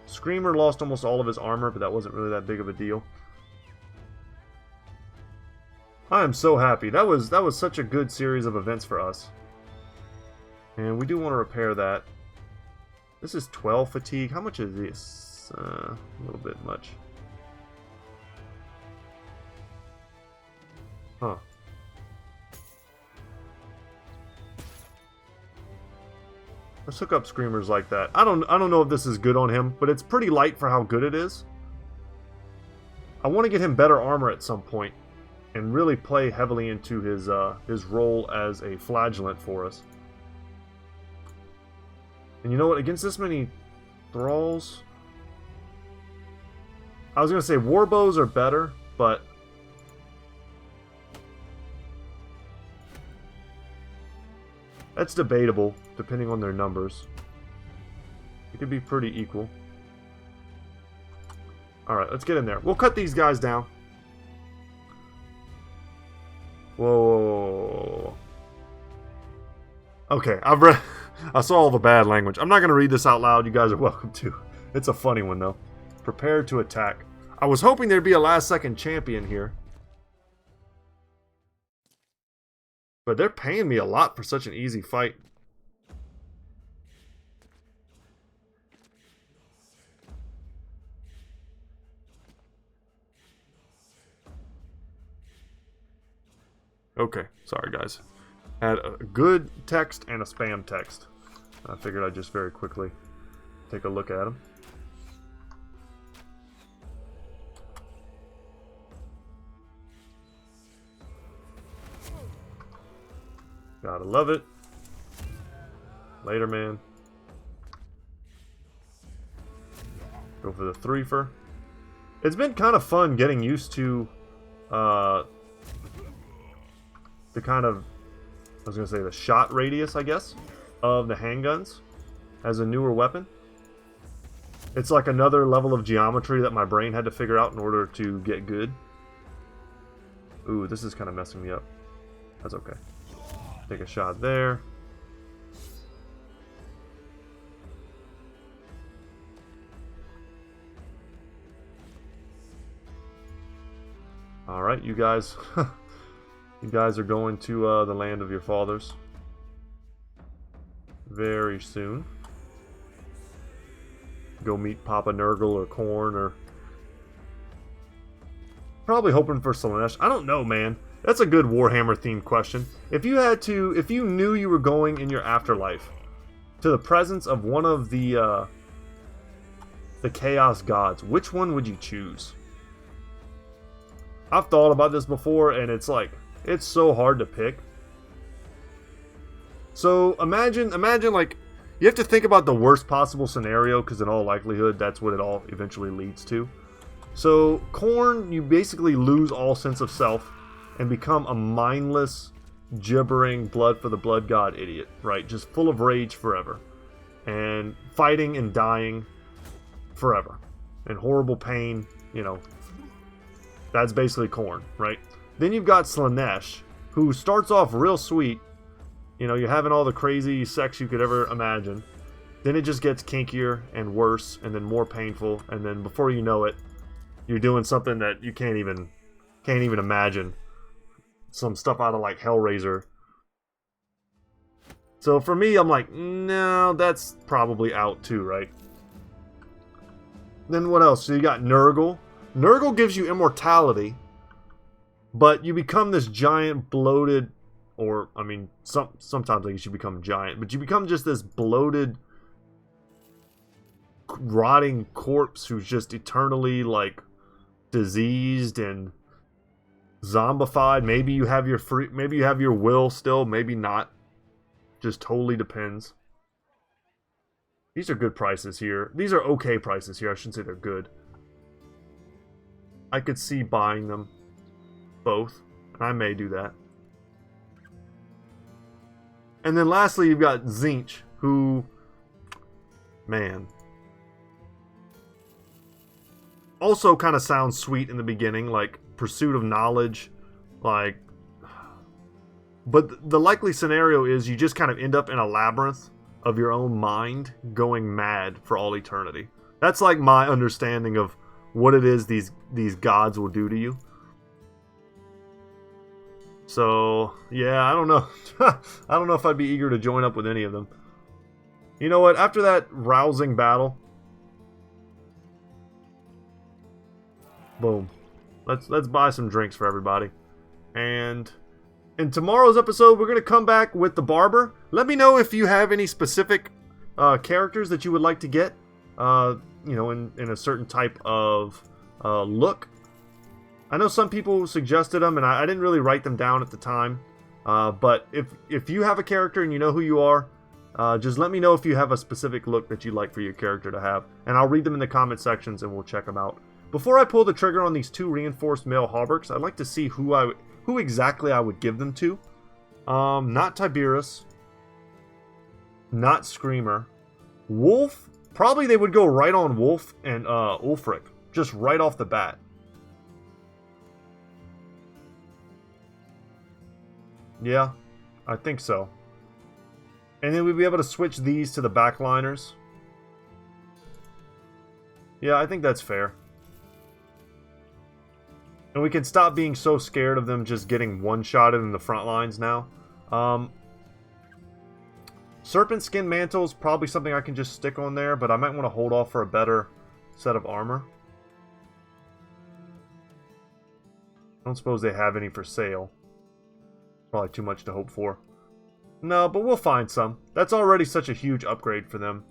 Screamer lost almost all of his armor, but that wasn't really that big of a deal. I am so happy. That was such a good series of events for us. And we do want to repair that. This is 12 fatigue. How much is this? A little bit much. Huh. Let's hook up screamers like that. I don't know if this is good on him, but it's pretty light for how good it is. I want to get him better armor at some point and really play heavily into his role as a flagellant for us. And you know what? Against this many thralls, I was going to say warbows are better, but that's debatable, depending on their numbers. It could be pretty equal. Alright, let's get in there. We'll cut these guys down. Whoa. Okay, I saw all the bad language. I'm not going to read this out loud. You guys are welcome to. It's a funny one, though. Prepare to attack. I was hoping there'd be a last-second champion here. But they're paying me a lot for such an easy fight. Okay, sorry guys. Had a good text and a spam text. I figured I'd just very quickly take a look at them. Gotta love it. Later, man. Go for the threefer. It's been kind of fun getting used to the kind of, I was going to say the shot radius, I guess, of the handguns as a newer weapon. It's like another level of geometry that my brain had to figure out in order to get good. Ooh, this is kind of messing me up. That's okay. Take a shot there. Alright, you guys. You guys are going to the land of your fathers very soon. Go meet Papa Nurgle or Korn, or probably hoping for Slaanesh. I don't know, man. That's a good Warhammer themed question. If you knew you were going in your afterlife to the presence of one of the Chaos Gods, which one would you choose? I've thought about this before, and it's like, it's so hard to pick. So imagine like, you have to think about the worst possible scenario, because in all likelihood, that's what it all eventually leads to. So, Korn, you basically lose all sense of self and become a mindless, gibbering, blood for the blood god idiot, right? Just full of rage forever. And fighting and dying forever. And horrible pain, you know. That's basically Korn, right? Then you've got Slaanesh, who starts off real sweet. You know, you're having all the crazy sex you could ever imagine. Then it just gets kinkier and worse, and then more painful, and then before you know it, you're doing something that you can't even imagine. Some stuff out of like Hellraiser. So for me, I'm like, no, that's probably out too, right? Then what else? So you got Nurgle. Nurgle gives you immortality, but you become this giant bloated, or I mean, sometimes I guess you become giant, but you become just this bloated, rotting corpse who's just eternally like diseased and zombified. Maybe you have your will still, maybe not. Just totally depends. These are good prices here. These are okay prices here. I shouldn't say they're good. I could see buying them both, and I may do that. And then lastly, you've got Tzeentch, who, man, also kind of sounds sweet in the beginning, like pursuit of knowledge, like, but the likely scenario is you just kind of end up in a labyrinth of your own mind going mad for all eternity. That's like my understanding of what it is these gods will do to you. So, yeah, I don't know. I don't know if I'd be eager to join up with any of them. You know what? After that rousing battle, boom. Let's buy some drinks for everybody. And in tomorrow's episode, we're going to come back with the barber. Let me know if you have any specific characters that you would like to get, you know, in a certain type of look. I know some people suggested them, and I didn't really write them down at the time. But if you have a character and you know who you are, just let me know if you have a specific look that you'd like for your character to have. And I'll read them in the comment sections and we'll check them out. Before I pull the trigger on these 2 reinforced male hauberks, I'd like to see who exactly I would give them to. Not Tiberius. Not Screamer. Wolf. Probably they would go right on Wolf and Ulfric. just right off the bat. Yeah, I think so. And then we'd be able to switch these to the backliners. Yeah, I think that's fair. And we can stop being so scared of them just getting one-shotted in the front lines now. Serpent skin mantle is probably something I can just stick on there, but I might want to hold off for a better set of armor. I don't suppose they have any for sale. Probably too much to hope for. No, but we'll find some. That's already such a huge upgrade for them.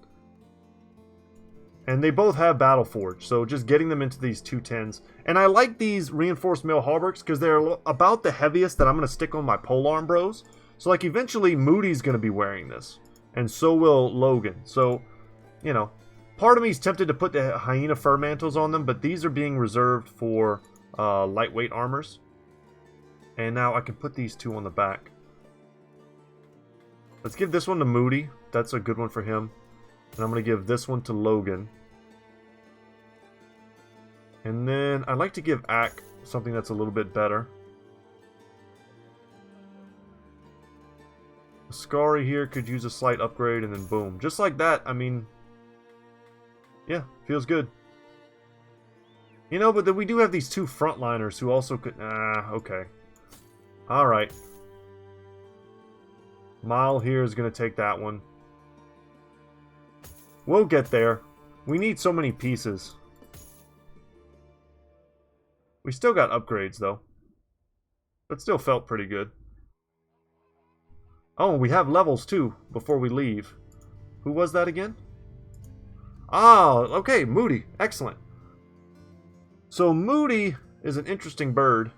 And they both have Battle Forge, so just getting them into these 210s. And I like these reinforced mail hauberks because they're about the heaviest that I'm going to stick on my polearm bros. So like eventually Moody's going to be wearing this. And so will Logan. So, you know, part of me is tempted to put the hyena fur mantles on them, but these are being reserved for lightweight armors. And now I can put these two on the back. Let's give this one to Moody. That's a good one for him. And I'm going to give this one to Logan. And then I'd like to give Ack something that's a little bit better. Ascari here could use a slight upgrade, and then boom. Just like that, I mean... yeah, feels good. You know, but then we do have these two frontliners who also could... okay. Alright. Mile here is going to take that one. We'll get there. We need so many pieces. We still got upgrades, though. But still felt pretty good. Oh, we have levels, too, before we leave. Who was that again? Ah, okay, Moody. Excellent. So, Moody is an interesting bird.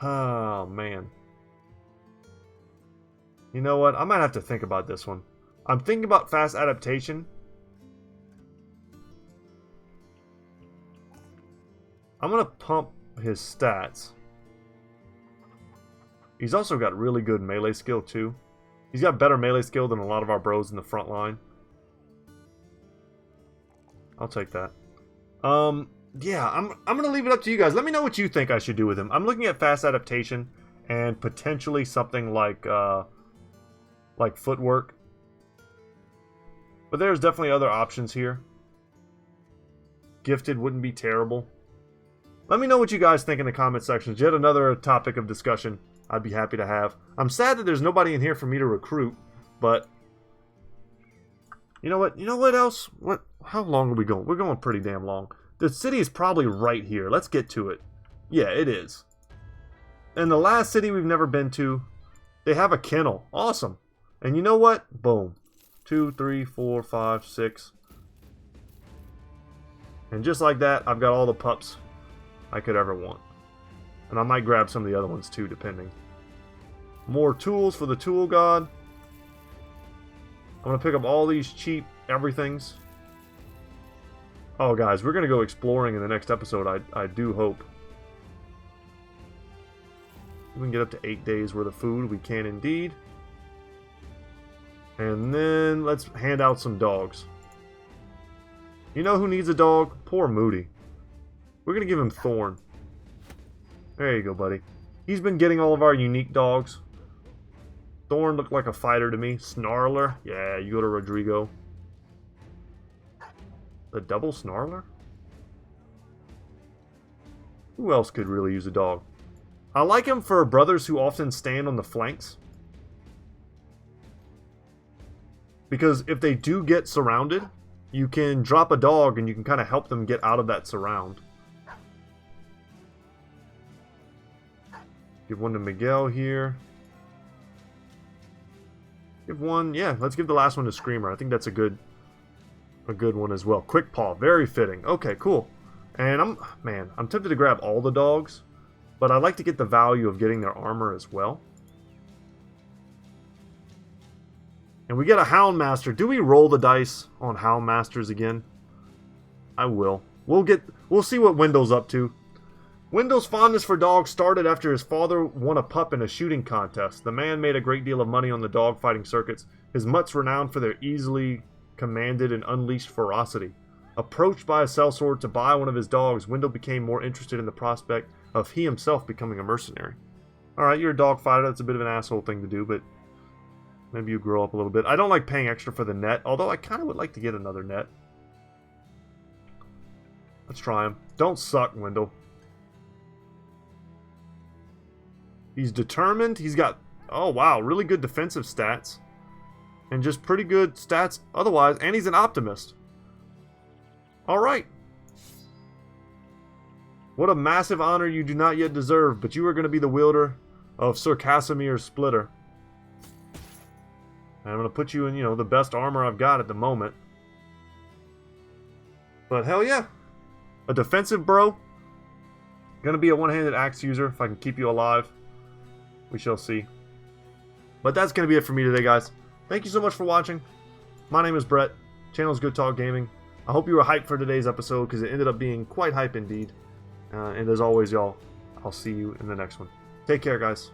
Oh, man. You know what? I might have to think about this one. I'm thinking about fast adaptation. I'm going to pump his stats. He's also got really good melee skill, too. He's got better melee skill than a lot of our bros in the front line. I'll take that. Yeah, I'm going to leave it up to you guys. Let me know what you think I should do with him. I'm looking at fast adaptation and potentially something like footwork. But there's definitely other options here. Gifted wouldn't be terrible. Let me know what you guys think in the comment sections. Yet another topic of discussion I'd be happy to have. I'm sad that there's nobody in here for me to recruit, but you know what? You know what else? How long are we going? We're going pretty damn long. The city is probably right here. Let's get to it. Yeah, it is. And the last city we've never been to, they have a kennel. Awesome. And you know what? Boom. 2, 3, 4, 5, 6. And just like that, I've got all the pups I could ever want. And I might grab some of the other ones too, depending. More tools for the tool god. I'm going to pick up all these cheap everythings. Oh, guys, we're going to go exploring in the next episode, I do hope. We can get up to 8 days worth of food. We can indeed. And then let's hand out some dogs. You know who needs a dog? Poor Moody. We're going to give him Thorn. There you go, buddy. He's been getting all of our unique dogs. Thorn looked like a fighter to me. Snarler? Yeah, you go to Rodrigo. The double Snarler? Who else could really use a dog? I like him for brothers who often stand on the flanks. Because if they do get surrounded, you can drop a dog and you can kind of help them get out of that surround. Give one to Miguel here. Give one, yeah, let's give the last one to Screamer. I think that's a good one as well. Quick Paw, very fitting. Okay, cool. And I'm tempted to grab all the dogs, but I'd like to get the value of getting their armor as well. And we get a Houndmaster. Do we roll the dice on Houndmasters again? I will. We'll see what Wendell's up to. Wendell's fondness for dogs started after his father won a pup in a shooting contest. The man made a great deal of money on the dog fighting circuits. His mutt's renowned for their easily commanded and unleashed ferocity. Approached by a sellsword to buy one of his dogs, Wendell became more interested in the prospect of he himself becoming a mercenary. Alright, you're a dog fighter. That's a bit of an asshole thing to do, but maybe you grow up a little bit. I don't like paying extra for the net, although I kind of would like to get another net. Let's try him. Don't suck, Wendell. He's determined. He's got, oh wow, really good defensive stats. And just pretty good stats otherwise. And he's an optimist. Alright. What a massive honor you do not yet deserve, but you are going to be the wielder of Sir Casimir's Splitter. And I'm going to put you in, you know, the best armor I've got at the moment. But hell yeah. A defensive bro. Going to be a one-handed axe user if I can keep you alive. We shall see. But that's going to be it for me today, guys. Thank you so much for watching. My name is Brett. Channel is Goodtalk Gaming. I hope you were hyped for today's episode because it ended up being quite hype indeed. And as always, y'all, I'll see you in the next one. Take care, guys.